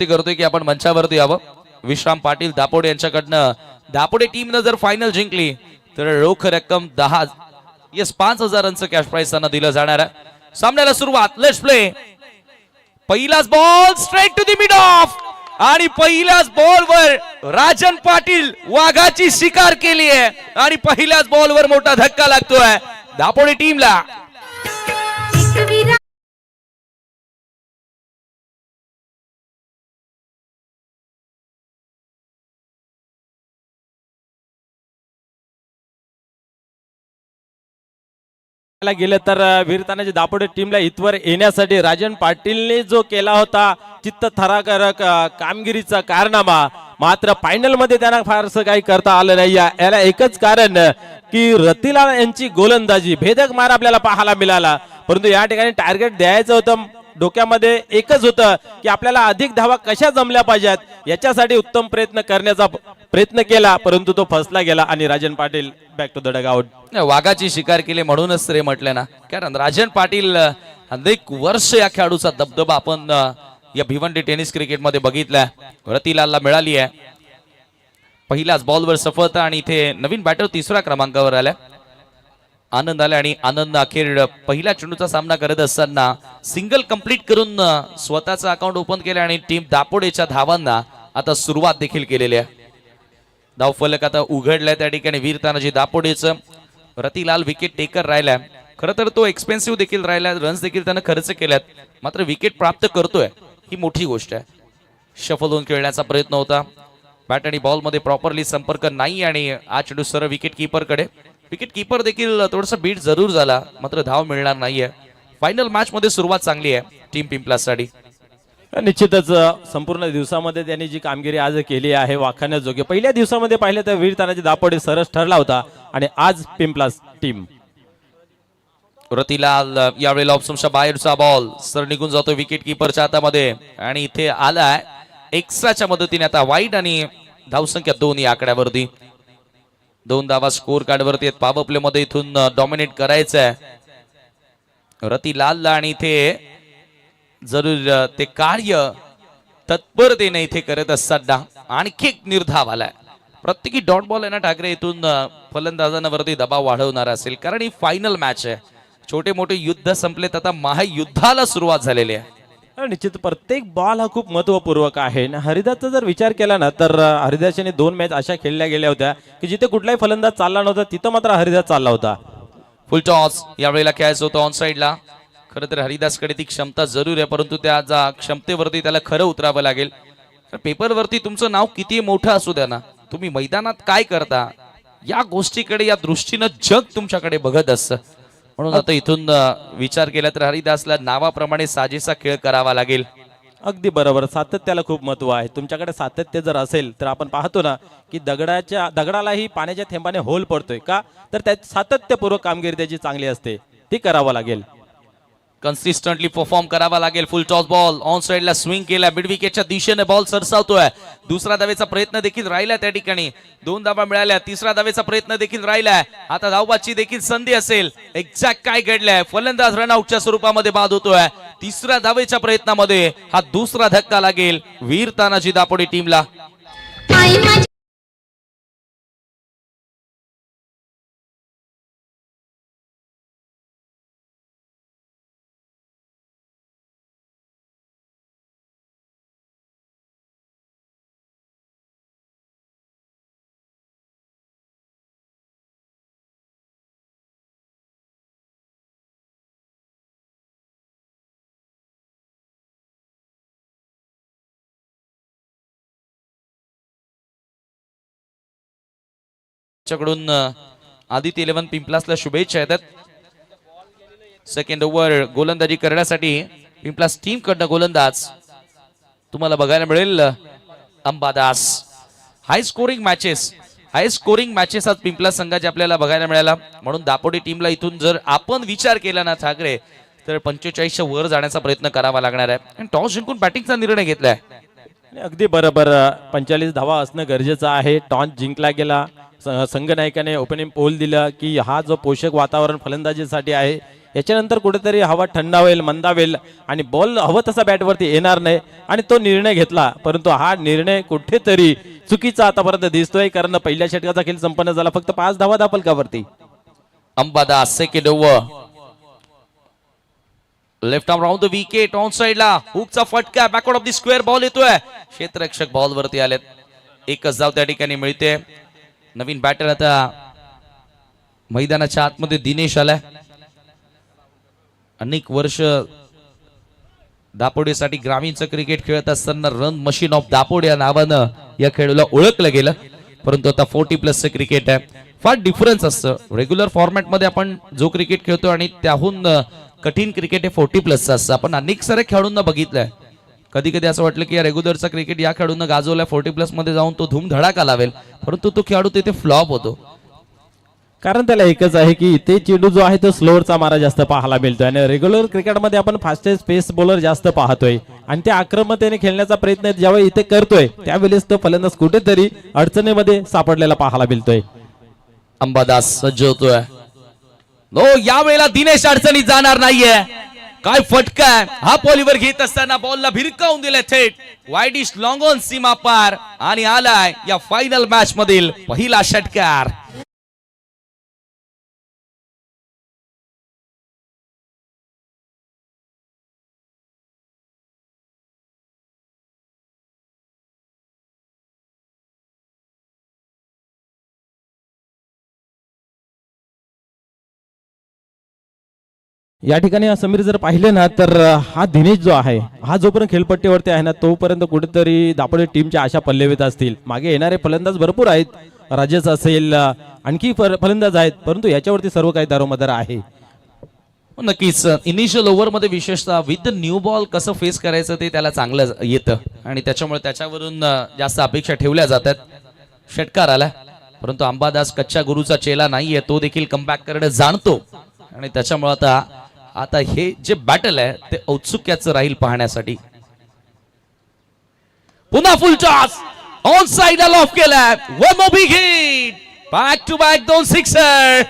विनंती करतोय की आपण मंचावरती यावं. विश्राम पाटील दापोडे यांच्याकडनं दापोडे टीमनं जर फायनल जिंकली तर रोख रक्कम 5,000 रनचं कॅश प्राइज त्यांना दिलं जाणार आहे. सामन्याला सुरुवात. Let's play. पहिलाच ball straight to the mid off आणि पहिल्याच बॉलवर राजन पाटील वाघाची शिकार केली आहे आणि पहिल्याच बॉलवर मोठा धक्का लागतोय दापोडे टीमला. गेलं तर वीरतानाजी दापोडे टीमला इथवर येण्यासाठी राजन पाटीलने जो केला होता चित्त थरारक कामगिरीचा कारनामा, मात्र फायनल मध्ये त्यांना फारसं काही करता आलं नाही. याला एकच कारण की रतिलाल यांची गोलंदाजी भेदक मार आपल्याला पाहायला मिळाला, परंतु या ठिकाणी टार्गेट द्यायचं होतं. डोक्यामध्ये एकच होतं की आपल्याला अधिक धावा कशा जमल्या पाहिजेत याच्यासाठी उत्तम प्रयत्न करण्याचा प्रयत्न केला, परंतु तो फसला गेला आणि Rajan Patil back to the dugout. वाघाची शिकार केली म्हणूनच रे म्हटलं ना, कारण राजन पाटील अनेक वर्ष या खेळाडूचा दबदबा आपण या भिवंडी टेनिस क्रिकेट मध्ये बघितलाय. रतिलालला मिळाली आहे पहिल्याच बॉलवर सफलता आणि इथे नवीन बॅटर तिसऱ्या क्रमांकावर आल्या. आनंद आला आणि आनंद अखेर पहिल्या चेंडूचा सामना करत असताना सिंगल कंप्लीट करून स्वतःचा अकाउंट ओपन केलं आणि टीम दापोडेच्या धावांना आता सुरुवात देखील केलेली आहे. धावफलक आता उघडलाय त्या ठिकाणी वीरतानाजी दापोडेचं. रतिलाल विकेट टेकर राहिलाय. खरं तर तो एक्सपेन्सिव्ह देखील राहिला, रन्स देखील त्यानं खर्च केल्यात, मात्र विकेट प्राप्त करतोय ही मोठी गोष्ट आहे. शफल होऊन खेळण्याचा प्रयत्न होता, बॅट आणि बॉल मध्ये प्रॉपरली संपर्क नाही आणि आज चेंडू सरळ विकेट कीपर कडे. विकेट कीपर देखील थोडासा बीट जरूर झाला, मात्र धाव मिळणार नाहीये. फायनल मॅच मध्ये सुरुवात चांगली आहे टीम पिंपलासाठी. निश्चितच संपूर्ण दिवसामध्ये त्यांनी जी कामगिरी आज केली आहे वाखाणण्याजोग्य. पहिल्या दिवसामध्ये पाहिलं तर वीरतानाजी दापोडे सरस ठरला होता आणि आज पिंपलास टीम. रतिलाल यावेळेला ऑप्शनच्या बाहेरचा बॉल सर निघून जातो विकेट कीपरच्या हातामध्ये आणि इथे आलाय एक्स्ट्राच्या मदतीने आता वाईट आणि धावसंख्या 2 या आकड्यावरती. 2 धावा स्कोर कार्ड वरती आहेत. पॉवर प्ले मध्ये इथून डॉमिनेट करायचं आहे रतिलालला आणि इथे जरूर ते कार्य तत्परतेने इथे करत असताना आणखी एक निर्धाव आलाय. प्रत्येकी डॉट बॉल आहे ना ठाकरे, इथून फलंदाजांवरती दबाव वाढवणार असेल, कारण ही फायनल मॅच आहे. छोटे मोठे युद्ध संपलेत, आता महायुद्धाला सुरुवात झालेली आहे. निश्चित प्रत्येक बॉल हा खूप महत्वपूर्वक आहे. हरिदासचा जर विचार केला ना तर हरिदासने 2 मॅच अशा खेळल्या गेल्या होत्या की जिथे कुठलाही फलंदाज चालला नव्हता तिथं मात्र हरिदास चालला होता. फुल टॉस यावेळेला खेळायचं होतं ऑन साइडला. खरं तर हरिदासकडे ती क्षमता जरूर आहे, परंतु त्या क्षमतेवरती त्याला खरं उतरावं लागेल. पेपरवरती तुमचं नाव किती मोठं असू द्या ना, तुम्ही मैदानात काय करता या गोष्टीकडे, या दृष्टीनं जग तुमच्याकडे बघत असतं. म्हणून आता इथून विचार केला तर हरिदासला नावाप्रमाणे साजेसा खेळ करावा लागेल. अगदी बरोबर. सातत्याला खूप महत्व आहे. तुमच्याकडे सातत्य जर असेल तर आपण पाहतो ना की दगडालाही पाण्याच्या थेंबाने होल पडतोय का, तर त्यात सातत्यपूर्वक कामगिरी त्याची चांगली असते, ती करावं लागेल. कन्सिस्टंटली परफॉर्म करावा लागेल. फुल टॉस बॉल ऑन साइडला स्विंग केला, मिड विकेटच्या दिशेने बॉल सरसावतोय. दुसरा धावेचा प्रयत्न देखील राहिला त्या ठिकाणी. 2 धावा मिळाल्या, तिसरा धावेचा प्रयत्न देखील राहिलाय. आता धावबाची देखील संधी असेल. एक्झॅक्ट काय घडलंय, फलंदाज रनआउटच्या स्वरूपामध्ये बाद होतोय. तिसऱ्या धावेच्या प्रयत्नामध्ये हा दुसरा धक्का लागेल वीरतानाजी दापोडे टीमला. कडून आदित्य 11 पिंपलासला शुभेच्छा येतात. सेकंड ओव्हर गोलंदाजी करण्यासाठी पिंपलास टीम कडनं गोलंदाज तुम्हाला बघायला मिळेल अंबादास. हाय स्कोरिंग मॅचेस आज पिंपलास संघाचे आपल्याला बघायला मिळाला. म्हणून दापोडे टीमला इथून जर आपण विचार केला ना ठाकरे तर 45च्या वर जाण्याचा प्रयत्न करावा लागणार आहे. आणि टॉस जिंकून बॅटिंगचा निर्णय घेतलाय. अगदी बरोबर. 45 धावा असणं गरजेचं आहे. टॉस जिंकला गेला. संघनायकाने ओपनिंग पोल दिला की हा जो पोषक वातावरण फलंदाजीसाठी आहे याच्यानंतर कुठेतरी हवा थंडावेल मंदावेल आणि बॉल हवं तसा बॅटवरती येणार नाही आणि तो निर्णय घेतला, परंतु हा निर्णय कुठेतरी चुकीचा आतापर्यंत दिसतोय, कारण पहिल्या षटकाचा खेळ संपन्न झाला, फक्त 5 धावा दापलकावरती. Ambadas second over, left arm round the wicket, on साइडला हुकचा फटका, backward of the square ball येतोय, क्षेत्ररक्षक बॉल वरती आलेत, एकच धाव त्या ठिकाणी मिळते. नवीन बॅटर आता मैदानाच्या आतमध्ये दिनेश आलाय. अनेक वर्ष दापोडेसाठी ग्रामीणचं क्रिकेट खेळत असताना रन मशीन ऑफ दापोडे या नावानं या खेळाला ओळखलं गेलं, परंतु आता 40+ क्रिकेट आहे. फार डिफरन्स असतं रेग्युलर फॉर्मॅट मध्ये आपण जो क्रिकेट खेळतो आणि त्याहून कठीण क्रिकेट हे 40+ असतं. आपण अनेक सारे खेळाडूंना बघितलंय, कधी कधी असं वाटलं की या रेग्युलरचा क्रिकेट या खेळाडूंना गाजवलाय, 40+ मध्ये जाऊन तो धूमधडाका लावेल, परंतु तो खेळाडू तिथे फ्लॉप होतो. कारण त्याला एकच आहे की इथे चेंडू जो आहे तो स्लोअरचा मारा जास्त पाहायला मिळतोय आणि रेग्युलर क्रिकेटमध्ये आपण फास्टेस्ट पेस बॉलर जास्त पाहतोय आणि त्या आक्रमकतेने खेळण्याचा प्रयत्न ज्यावेळी इथे करतोय त्यावेळेस तो फलंदाज कुठेतरी अडचणीमध्ये सापडलेला पाहायला मिळतोय. अंबादास सज्ज होतोय. नो, यावेळेला दिनेश अडचणीत जाणार नाहीये. काय फटका आहे हा, पॉलीवर घेत असताना बॉलला भिरकावून दिले थेट वाईडिश लॉंग ऑन सीमा पार आणि आलाय या फायनल मॅच मधील पहिला षटकार. या ठिकाणी समीर जर पाहिले ना तर हा दिनेश जो आहे हा जोपर्यंत खेळपट्टीवरती आहे ना तोपर्यंत कुठेतरी दापोडे टीमच्या आशा पल्लवीत असतील. मागे येणारे फलंदाज भरपूर आहेत, राजेश असेल आणखी फलंदाज आहेत, परंतु याच्यावरती सर्व काही दारोमदार आहे. नक्कीच इनिशियल ओव्हर मध्ये विशेषतः विथ द न्यू बॉल कसं फेस करायचं ते त्याला चांगलं येतं आणि त्याच्यामुळे त्याच्यावरून जास्त अपेक्षा ठेवल्या जातात. षटकार आला, परंतु अंबादास कच्च्या गुरुचा चेला नाहीये, तो देखील कमबॅक करणं जाणतो आणि त्याच्यामुळे आता हे जे बॅटल आहे ते औत्सुक्याचं राहील पाहण्यासाठी. पुन्हा full toss on side off केलाय, one more big hit, back to back 2 sixer.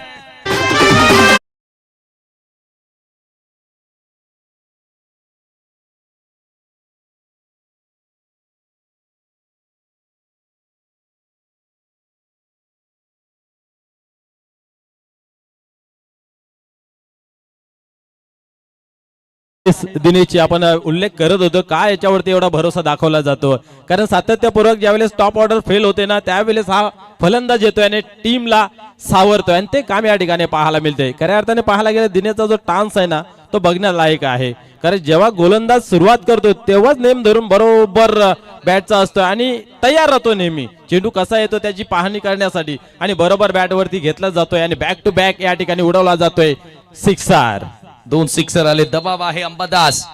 दिनेशची आपण उल्लेख करत होतो, काय याच्यावरती एवढा भरोसा दाखवला जातो, कारण सातत्यपूर्वक ज्यावेळेस टॉप ऑर्डर फेल होते ना त्यावेळेस हा फलंदाज येतोय आणि टीमला सावरतोय आणि ते काम या ठिकाणी पाहायला मिळते. खऱ्या अर्थाने पाहायला गेलं दिनेशचा जो टान्स आहे ना तो बघण्यालायक आहे, कारण जेव्हा गोलंदाज सुरुवात करतो तेव्हाच नेम धरून बरोबर बॅटचा असतो आणि तयार राहतो नेहमी चेंडू कसा येतो त्याची पाहणी करण्यासाठी आणि बरोबर बॅटवरती घेतला जातोय आणि बॅक टू बॅक या ठिकाणी उडवला जातोय. सिक्सर, 2 सिक्सर आले. दबाव आहे अंबादास,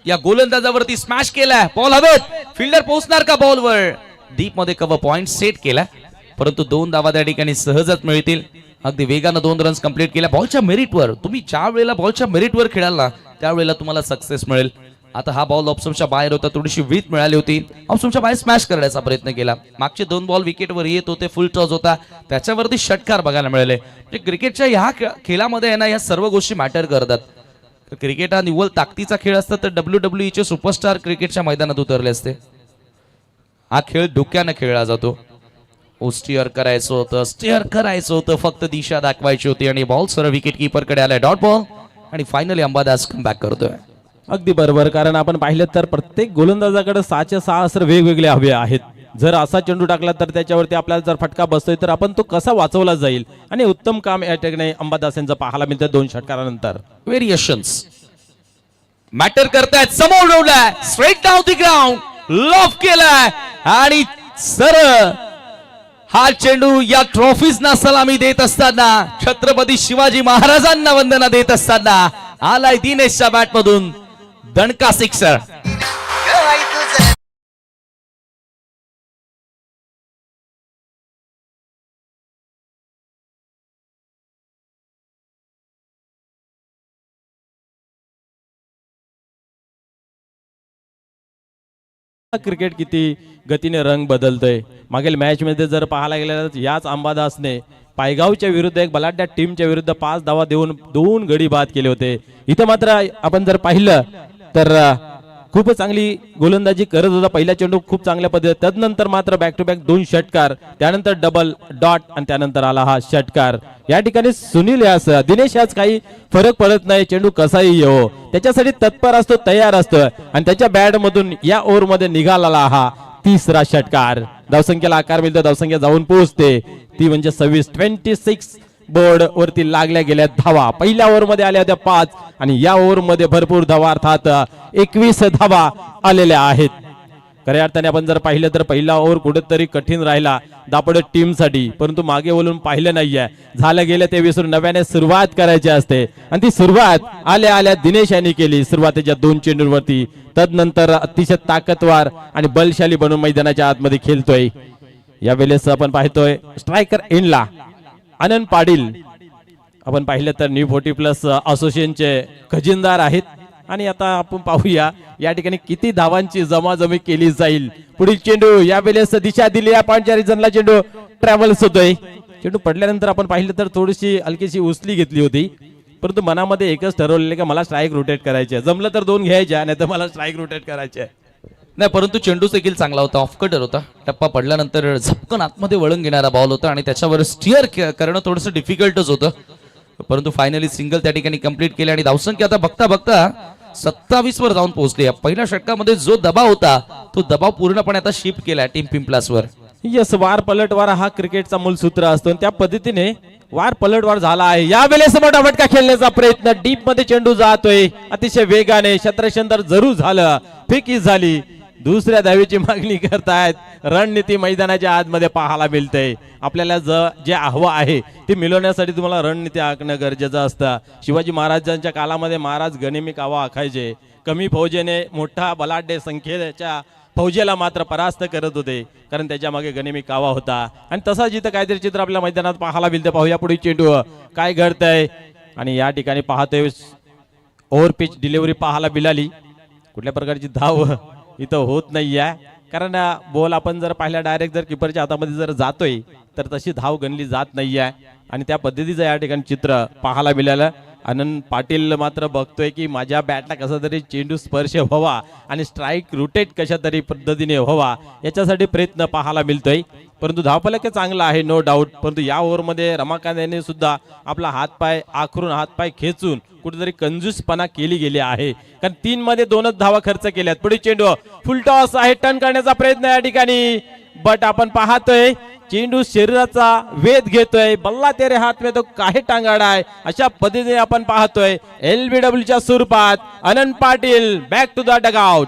या गोलंदाजावरती स्मॅश केलाय, बॉल हवेत, फिल्डर पोहोचणार का बॉलवर, डीप मध्ये कव्हर पॉइंट सेट केला, परंतु 2 धावा त्या ठिकाणी सहजच मिळतील. अगदी वेगानं 2 रन्स कंप्लीट केल्या बॉलच्या मेरिटवर. तुम्ही ज्या वेळेला बॉलच्या मेरिटवर खेळाल ना त्यावेळेला तुम्हाला सक्सेस मिळेल. आता हा बॉल ऑप्शनच्या बाहेर होता, थोडीशी वीथ मिळाली होती, ऑप्शनच्या बाहेर स्मॅश करण्याचा प्रयत्न केला. मागचे 2 बॉल विकेटवर येत होते, फुल टॉस होता, त्याच्यावरती षटकार बघायला मिळाले. क्रिकेटच्या ह्या खेळामध्ये आहे ना या सर्व गोष्टी मॅटर करतात. क्रिकेट हा निव्वळ ताकदीचा खेळ असता तर WWE चे सुपरस्टार क्रिकेटच्या मैदानात उतरले असते. हा खेळ डोक्यानं खेळला जातो. स्टीअर करायचं होतं, स्टीअर करायचं होतं, फक्त दिशा दाखवायची होती आणि बॉल सरळ विकेट कीपर कडे आलाय, डॉट बॉल आणि फायनली अंबादास कमबॅक करतोय. अगदी बरोबर, कारण आपण पाहिलं तर प्रत्येक गोलंदाजाकडे 6चे 6 असर वेगवेगळे हवे आहेत. जर असा चेंडू टाकला तर त्याच्यावरती आपल्याला जर फटका बसतोय तर आपण तो कसा वाचवला जाईल आणि उत्तम काम या ठिकाणी अंबादास यांचं पाहायला मिळतं 2 षटकारानंतर. व्हेरिएशन्स मॅटर करतायत, समोर उडवलाय, straight down the ground, loft केलाय आणि सरळ हा चेंडू या ट्रॉफीजना सलामी देत असताना, छत्रपती शिवाजी महाराजांना वंदना देत असताना आलाय दिनेशच्या बॅट मधून दणका सिक्सर. क्रिकेट किती गतीने रंग बदलतोय. मागील मॅच मध्ये जर पाहायला गेलं याच अंबादासने पायगावच्या विरुद्ध एक बलाढ्य टीमच्या विरुद्ध 5 धावा देऊन 2 गडी बाद केले होते. इथे मात्र आपण जर पाहिलं तर खूप चांगली गोलंदाजी करत होता. पहिला चेंडू खूप चांगल्या पद्धतीने, तदनंतर मात्र बॅक टू बॅक 2 षटकार, त्यानंतर डबल डॉट आणि त्यानंतर आला हा षटकार. या ठिकाणी सुनील यास दिनेश यास काही फरक पडत नाही, चेंडू कसाही येवो त्याच्यासाठी तत्पर असतो, तयार असतो आणि त्याच्या बॅट मधून या ओव्हर मध्ये निघाला हा 3रा षटकार. धावसंख्येला आकार मिळतो, धावसंख्या जाऊन पोहोचते ती म्हणजे 26 बोर्ड वरती लागल्या गेल्या धावा. पहिल्या ओव्हर मध्ये आल्या होत्या 5 आणि या ओव्हर मध्ये भरपूर धावा अर्थात 21 धावा आलेल्या आहेत. खऱ्या अर्थाने आपण जर पाहिलं तर पहिला ओव्हर कुठेतरी कठीण राहिला दापोडे टीम साठी, परंतु मागे वळून पाहिलं नाहीये. झालं गेलं ते विसरून नव्याने सुरुवात करायची असते आणि ती सुरुवात आल्या आल्या दिनेश यांनी केली सुरुवातीच्या 2 चेंडूंवरती. तदनंतर अतिशय ताकदवार आणि बलशाली बनून मैदानाच्या आतमध्ये खेळतोय. यावेळेस आपण पाहतोय स्ट्रायकर एंडला आनंद पाटील. आपण पाहिलं तर न्यू 40+ असोसिएशनचे खजिनदार आहेत आणि आता आपण पाहूया या ठिकाणी किती धावांची जमाजमी केली जाईल. पुढील चेंडू यावेळेस दिशा दिली या पांचारी जनला, चेंडू ट्रॅव्हल्स होतोय. चेंडू पडल्यानंतर आपण पाहिलं तर थोडीशी हलकीशी उचली घेतली होती, परंतु मनामध्ये एकच ठरवलेलं की मला स्ट्राईक रोटेट करायचे, जमलं तर 2 घ्यायच्या नाही तर मला स्ट्राईक रोटेट करायचे नाही. परंतु चेंडू देखील चांगला होता, ऑफ कटर होता. टप्पा पडल्यानंतर झपकन आतमध्ये वळून घेणारा बॉल होता आणि त्याच्यावर स्टिअर करणं थोडंसं डिफिकल्टच होतं, परंतु फायनली सिंगल त्या ठिकाणी कंप्लीट केले आणि धावसंख्या आता बघता बघता 27 वर जाऊन पोहोचली. पहिल्या षटकामध्ये जो दबाव होता तो दबाव पूर्णपणे आता शिफ्ट केला टीम पिंपलासवर. यस, वार पलटवार हा क्रिकेटचा मूलसूत्र असतो आणि त्या पद्धतीने वार पलटवार झाला आहे. यावेळेस मोठा फटका खेळण्याचा प्रयत्न, डीप मध्ये चेंडू जातोय अतिशय वेगाने, क्षेत्ररक्षण जरूर झालं, फेकी झाली. दुसऱ्या धावेची मागणी करतायत. रणनीती मैदानाच्या आतमध्ये पाहायला मिळते. आपल्याला जे हवं आहे ते मिळवण्यासाठी तुम्हाला रणनीती आखणं गरजेचं असतं. शिवाजी महाराजांच्या काळामध्ये महाराज गनिमी कावा आखायचे, कमी फौजेने मोठा बलाढ्य संख्येच्या फौजेला मात्र परास्त करत होते, कारण त्याच्या मागे गनिमी कावा होता. आणि तसा जिथं काहीतरी चित्र आपल्या मैदानात पाहायला मिळतं. पाहूया पुढे चेंडू काय घडतंय आणि या ठिकाणी पाहतोय ओव्हर पिच डिलिव्हरी पाहायला मिळाली. कुठल्या प्रकारची धाव इथं होत नाहीये, कारण बॉल आपण जर पाहिला डायरेक्ट जर किपरच्या हातामध्ये जर जातोय तर तशी धाव गणली जात नाहीये आणि त्या पद्धतीचं या ठिकाणी चित्र पाहायला मिळालं. आनंद पाटील मात्र बघतोय की माझ्या बॅटला कसा तरी चेंडू स्पर्श व्हावा आणि स्ट्राईक रोटेट कशा तरी पद्धतीने व्हावा याच्यासाठी प्रयत्न पाहायला मिळतोय. परंतु धावफलक चांगला आहे नो डाऊट, परंतु या ओव्हरमध्ये रमाकांत यांनी सुद्धा आपला हातपाय आखरून हातपाय खेचून कुठेतरी कंजूसपणा केली गेली आहे, कारण 3 मध्ये 2च धावा खर्च केल्यात. पुढे चेंडू फुल टॉस आहे, टर्न करण्याचा प्रयत्न या ठिकाणी, बट आपण पाहतोय चेंडू शरीराचा वेध घेतोय, बल्ला तेरे हात में तो काहे टांगाडा आहे अशा पद्धतीने आपण पाहतोय. LBW च्या स्वरूपात Anand Patil back to the dugout.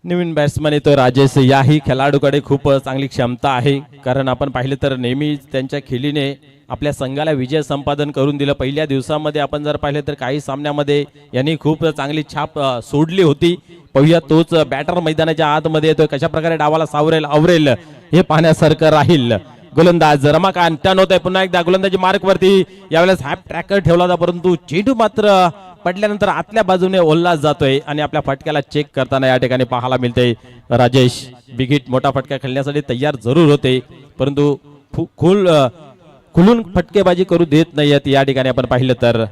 नवीन बॅट्समन येतो राजेश. याही खेळाडूकडे खूप चांगली क्षमता आहे, कारण आपण पाहिलं तर नेहमी त्यांच्या खेळीने आपल्या संघाला विजय संपादन करून दिलं. पहिल्या दिवसामध्ये आपण जर पाहिलं तर काही सामन्यामध्ये यांनी खूप चांगली छाप सोडली होती. पाहूया तोच बॅटर मैदानाच्या आतमध्ये येतोय, कशा प्रकारे डावाला सावरेल आवरेल हे पाहण्यासारखं राहील. गोलंदाज रमाकांत टर्न होत आहे पुन्हा एकदा गोलंदाजी मार्क वरती. यावेळेस हॅप ट्रॅकर ठेवला होता, परंतु चेंडू मात्र पडल्यानंतर आतल्या बाजूने ओल्लास जातोय आणि आपल्या फटक्याला चेक करताना या ठिकाणी पाहायला मिळते. राजेश बिगिट मोठा फटका खेळण्यासाठी तयार जरूर होते, परंतु खुलून फटकेबाजी करू देत नाहीयेत. या ठिकाणी आपण पाहिलं तर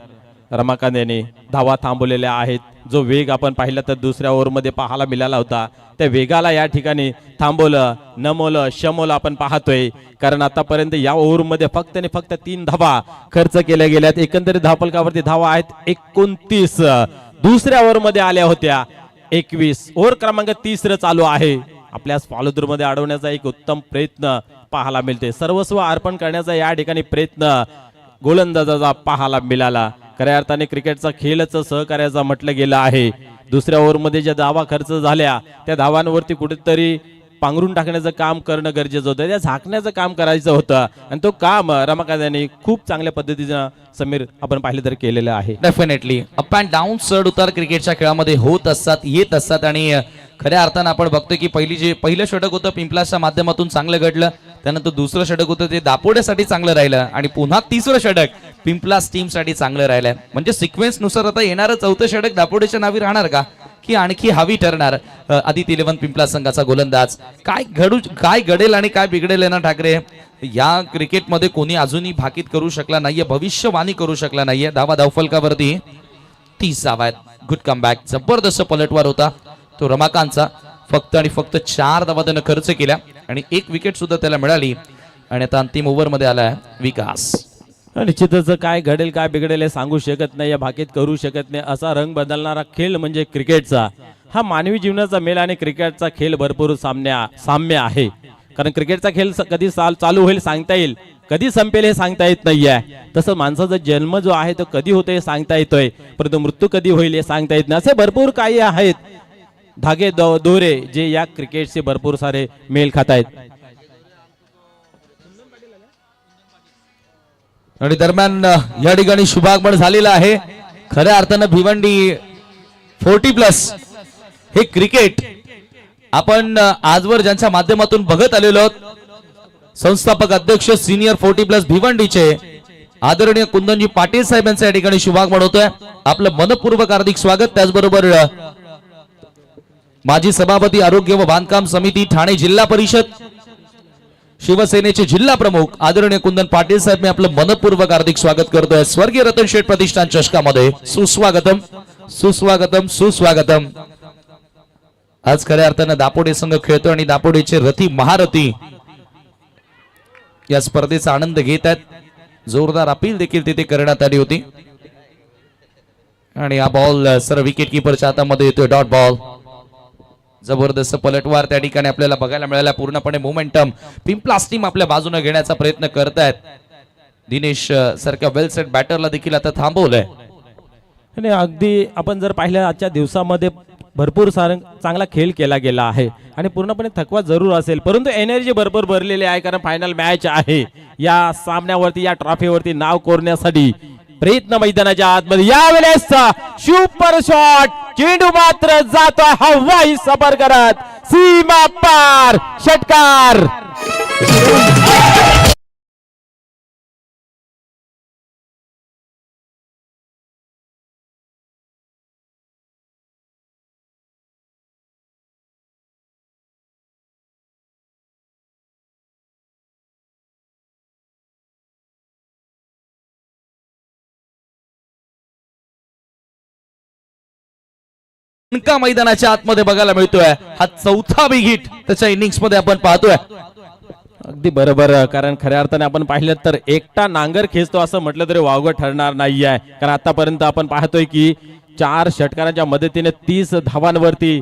रमाकांत यांनी धावा थांबवलेल्या आहेत. जो वेग आपण पाहिला तर दुसऱ्या ओव्हरमध्ये पाहायला मिळाला होता, त्या वेगाला या ठिकाणी थांबवलं, नमवलं, शमवलं आपण पाहतोय. कारण आतापर्यंत या ओव्हरमध्ये फक्त आणि फक्त 3 धावा खर्च केल्या गेल्यात. एकंदरीत धावफलकावरती धावा आहेत 29. दुसऱ्या ओव्हरमध्ये आल्या होत्या 21. ओव्हर क्रमांक 30 चालू आहे. आपल्या फॉलोथ्रू मध्ये अडवण्याचा एक उत्तम प्रयत्न पाहायला मिळते. सर्वस्व अर्पण करण्याचा या ठिकाणी प्रयत्न गोलंदाजाचा पाहायला मिळाला. खऱ्या अर्थाने क्रिकेटचा खेळच सहकार्याचा म्हटलं गेलं आहे. दुसऱ्या ओव्हरमध्ये ज्या धावा खर्च झाल्या त्या धावांवरती कुठेतरी पांघरून टाकण्याचं काम करणं गरजेचं होतं, त्या झाकण्याचं काम करायचं होतं आणि तो काम रमाकांत यांनी खूप चांगल्या पद्धतीनं समीर आपण पाहिलं तर केलेलं आहे. डेफिनेटली अप अँड डाऊन चढ उतार क्रिकेटच्या खेळामध्ये होत असतात, येत असतात आणि खऱ्या अर्थानं आपण बघतो की पहिलं षटक होतं पिंपलाच्या माध्यमातून चांगलं घडलं, त्यानंतर दुसरं षटक होतं ते दापोड्यासाठी चांगलं राहिलं आणि पुन्हा तिसरं षटक पिंपलास टीमसाठी चांगलं राहिलं. म्हणजे सिक्वेन्स नुसार आता येणारं चौथं षटक दापोड्याच्या नावी राहणार का की आणखी हवी ठरणार? आदित्य 11 पिंपला संघाचा गोलंदाज काय घडेल आणि काय बिघडेल ना ठाकरे, या क्रिकेटमध्ये कोणी अजूनही भाकीत करू शकला नाहीये, भविष्यवाणी करू शकला नाहीये. धावफलकावरती 30 धावा आहेत. गुड कमबॅक, जबरदस्त पलटवार होता तो रमाकांतचा. फक्त आणि फक्त 4 धावा त्यानं खर्च केल्या आणि 1 विकेट सुद्धा त्याला मिळाली आणि आता अंतिम ओव्हरमध्ये आलाय विकास. निश्चितच काय घडेल काय बिघडेल हे सांगू शकत नाही, या भाकीत करू शकत नाही. असा रंग बदलणारा खेळ म्हणजे क्रिकेटचा. हा मानवी जीवनाचा मेल आणि क्रिकेटचा खेळ भरपूर साम्य आहे. कारण क्रिकेटचा खेळ कधी चालू होईल सांगता येईल, कधी संपेल हे सांगता येत नाहीये. तसं माणसाचा जन्म जो आहे तो कधी होतोय हे सांगता येतोय, परंतु मृत्यू कधी होईल हे सांगता येत नाही. असे भरपूर काही आहेत धागे दोरे जे या क्रिकेटचे भरपूर सारे मेल खात आहेत. आणि दरम्यान या ठिकाणी शुभागमन झालेला आहे. खऱ्या अर्थानं भिवंडी 40+ हे क्रिकेट आपण आजवर ज्यांच्या माध्यमातून बघत आलेलो आहोत, संस्थापक अध्यक्ष सिनियर 40+ भिवंडीचे आदरणीय कुंदनजी पाटील साहेब यांचं या ठिकाणी शुभागमन होतोय. आपलं मनपूर्वक हार्दिक स्वागत. त्याचबरोबर माजी सभापती आरोग्य व बांधकाम समिती ठाणे जिल्हा परिषद शिवसेनेचे जिल्हा प्रमुख आदरणीय कुंदन पाटील साहेब, मी आपलं मनपूर्वक हार्दिक स्वागत करतोय स्वर्गीय रतन शेठ प्रतिष्ठान चषकामध्ये. सुस्वागतम सुस्वागतम सुस्वागतम. आज खऱ्या अर्थानं दापोडे संघ खेळतो आणि दापोडेचे रथी महारथी या स्पर्धेचा आनंद घेत आहेत. जोरदार अपील देखील तिथे करण्यात आली होती आणि हा बॉल सर विकेट किपरच्या हातामध्ये येतोय. डॉट बॉल, जबरदस्त पलटवार त्या ठिकाणी आपल्याला बघायला मिळाला. पूर्णपणे मोमेंटम पिंपलास टीम आपल्या बाजूने घेण्याचा प्रयत्न करतायत. दिनेश सारख्या वेल सेट बॅटरला देखील आता थांबवलंय. आणि अगदी आपण जर पाहिलं आजच्या दिवसामध्ये भरपूर चांगला खेळ केला गेला आहे आणि पूर्णपणे थकवा जरूर असेल, परंतु एनर्जी भरपूर भरलेली आहे. कारण फायनल मॅच आहे. या सामन्यावरती या ट्रॉफीवरती नाव कोरण्यासाठी प्रयत्न मैदानाच्या आतमध्ये. यावेळेस सुपर शॉट, चेंडू मात्र जातोय हवाई सफर करत सीमा पार. षटकार. मैदानाच्या आतमध्ये बघायला मिळतोय. हा 4था बिग त्याच्या इनिंग्स मध्ये आपण पाहतोय. अगदी बरोबर. कारण खऱ्या अर्थाने आपण पाहिलं तर एकटा नांगर खेचतो असं म्हटलं तरी वावगं ठरणार नाही आहे. कारण आतापर्यंत आपण पाहतोय की 4 षटकारांच्या मदतीने 30 धावांवरती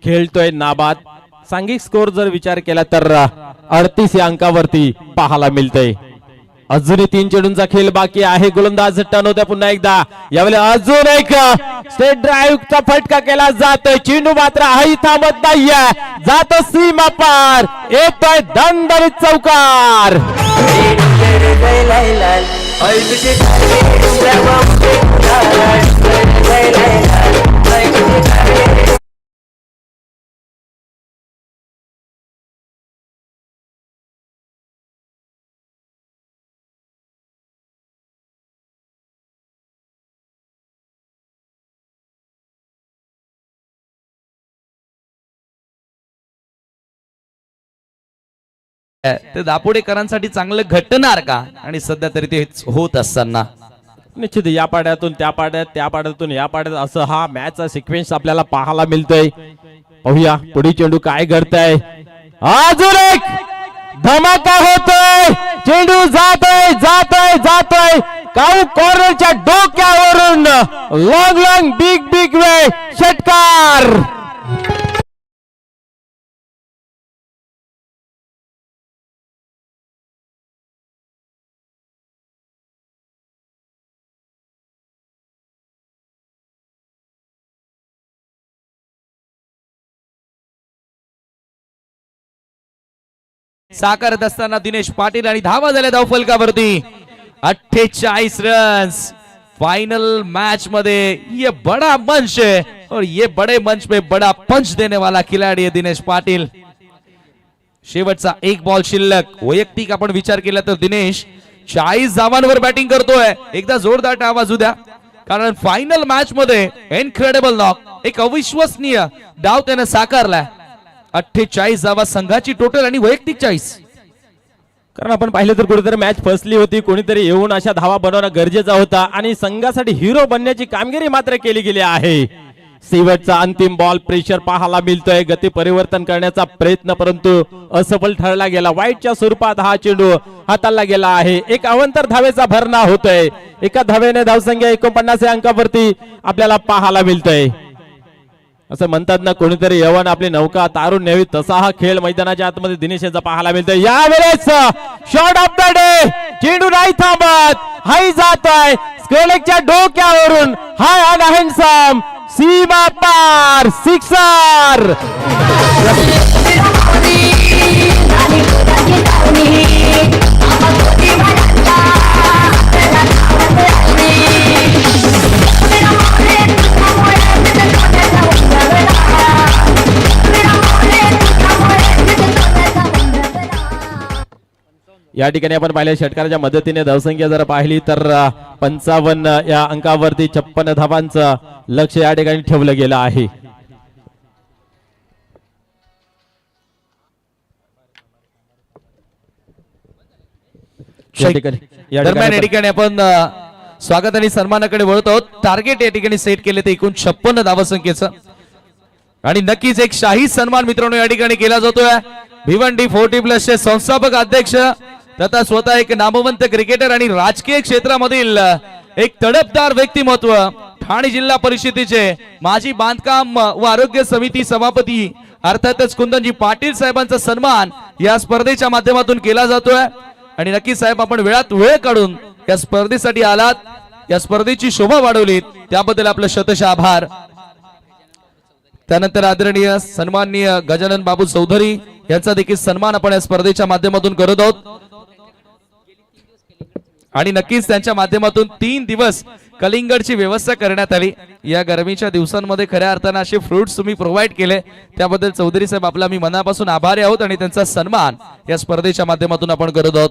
खेळतोय नाबाद. सांघिक स्कोर जर विचार केला तर 38 या अंकावरती पाहायला मिळतंय. अजूनही 3 चेंडूंचा खेळ बाकी आहे. गोलंदाज टर्न होत्या पुन्हा एकदा. यावेळी अजून एक स्टेट ड्राईव्हचा फटका केला जातोय. चेंडू मात्र हाही थांबत नाहीये, जातो सीमा पार. येतोय दणदणीत चौकार. ते दापोडेकरांसाठी चांगलं घटणार का? आणि सध्या तरी ते होत असताना निश्चित या पाड्यातून त्या पाड्यात, त्या पाड्यातून या पाड्यात असं हा मॅचचा सिक्वेन्स आपल्याला पाहायला मिळतोय. पाहूया पुढे चेंडू काय घडतंय. अजून एक धमाका होतोय. चेंडू जातोय जातोय जातोय काऊ कॉर्नरच्या डोक्यावरून. लॉंग बिग वे षटकार. साकारत असताना दिनेश पाटील आणि धावा झाल्या धावफलकावरती 48 रन्स। फाइनल मैच में ये बड़ा मंच है और ये बड़े मंच पे बड़ा पंच देने वाला खिलाड़ी है दिनेश पाटील। शेवटचा एक बॉल शिल्लक। वैयक्तिक आपण विचार केला तर दिनेश 40 धावांवर बॅटिंग करतोय। एकदा जोरदार आवाज उद्या, कारण फायनल मॅच मध्ये इनक्रेडिबल नॉक, एक अविश्वसनीय डाव त्याने साकारलाय। 48 धावा संघाची टोटल आणि वैयक्तिक 40। कारण आपण पाहिलं तर कुठेतरी मॅच फसली होती, कोणीतरी येऊन अशा धावा बनवणं गरजेचा होता आणि संघासाठी हिरो बनण्याची कामगिरी मात्र केली गेली आहे। शेवटचा अंतिम बॉल प्रेशर पाहायला मिळतोय, गती परिवर्तन करण्याचा प्रयत्न परंतु असफल ठरला गेला। वाईटच्या स्वरूपात हा चेंडू हाताळला गेला आहे। एक अवंतर धावेचा भरणा होतोय, एका धावेने धावसंख्या 49 या अंकावरती आपल्याला पाहायला मिळतोय। असं म्हणतात ना, कोणीतरी यवन आपली नौका तारून न्यावी, तसा हा खेळ मैदानाच्या आतमध्ये दिनेश यांचा पाहायला मिळतोय। यावेळेस शॉट ऑफ द डे, चेंडू नाही थांबत, हाय जातोय स्क्वेलेकच्या डोक्यावरून, हाय अँड हँडसम सीमा पार सिक्सर। या ठिकाणी आपण पाहिलं षटकाराच्या मदतीने धावसंख्या जर पाहिली तर 55 या अंकावरती 56 धावांचं लक्ष या ठिकाणी ठेवलं गेलं आहे। दरम्यान या ठिकाणी आपण स्वागत आणि सन्मानाकडे वळत आहोत। टार्गेट या ठिकाणी सेट केले ते एकूण 56 धावसंख्येचं, आणि नक्कीच एक शाही सन्मान मित्रांनो या ठिकाणी केला जातोय। भिवंडी 40+ चे संस्थापक अध्यक्ष तथा स्वतः एक नामवंत क्रिकेटर आणि राजकीय क्षेत्रामधील एक तडफदार व्यक्तिमत्व, ठाणे जिल्हा परिषदेचे माजी बांधकाम व आरोग्य समिती सभापती अर्थातच कुंदनजी पाटील साहेबांचा सन्मान या स्पर्धेच्या माध्यमातून केला जातोय। आणि नक्की साहेब, आपण वेळात वेळ काढून या स्पर्धेसाठी आलात, या स्पर्धेची शोभा वाढवलीत, त्याबद्दल आपलं शतशः आभार। त्यानंतर आदरणीय सन्माननीय गजानन बाबू चौधरी यांचा देखील सन्मान आपण या स्पर्धेच्या माध्यमातून करत आहोत। आणि नक्कीच त्यांच्या माध्यमातून 3 दिवस कलिंगडची व्यवस्था करण्यात आली। या गरमीच्या दिवसांमध्ये खऱ्या अर्थाने असे फ्रुट्स तुम्ही प्रोव्हाइड केले, त्याबद्दल चौधरी साहेब आपला मी मनापासून आभारी आहोत आणि त्यांचा सन्मान या स्पर्धेच्या माध्यमातून आपण करत आहोत।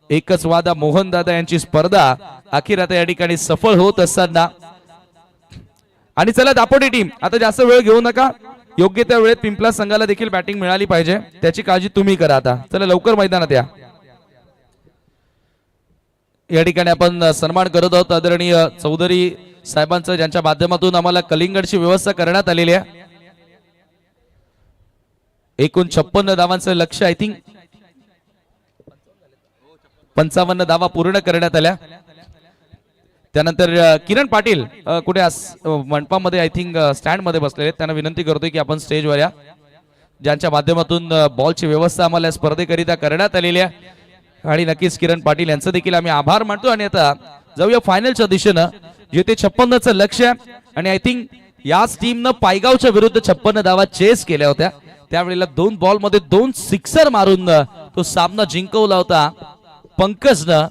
एकच वादा मोहन दादा यांची स्पर्धा अखेर आता या ठिकाणी सफळ होत असताना, आणि चला दापोटी टीम, आता जास्त वेळ घेऊ नका, योग्य त्या वेळेत पिंपला संघाला देखील बॅटिंग मिळाली पाहिजे, त्याची काळजी तुम्ही करा। आता चला लवकर मैदानात या। या ठिकाणी आपण सन्मान करत आहोत आदरणीय चौधरी साहेबांचं, ज्यांच्या माध्यमातून आम्हाला कलिंगडची व्यवस्था करण्यात आलेली आहे। एकूण 56 धावांचं लक्ष, आय थिंक 55 धावा पूर्ण करण्यात आल्या। त्यानंतर किरण पाटील कुठे मंडपामध्ये आय थिंक स्टँड मध्ये बसलेले, त्यांना विनंती करतोय की आपण स्टेजवर या, ज्यांच्या माध्यमातून बॉलची व्यवस्था आम्हाला स्पर्धेकरिता करण्यात आलेली आहे। आणि नक्कीच किरण पाटील यांचं देखील आम्ही आभार मानतो। आणि आता जाऊया फायनलच्या दिशेनं, जिथे 56चं लक्ष आहे। आणि आय थिंक याच टीमनं पायगावच्या विरुद्ध 56 धावा चेस केल्या होत्या, त्यावेळेला 2 बॉल मध्ये 2 सिक्सर मारून तो सामना जिंकवला होता पंकजनं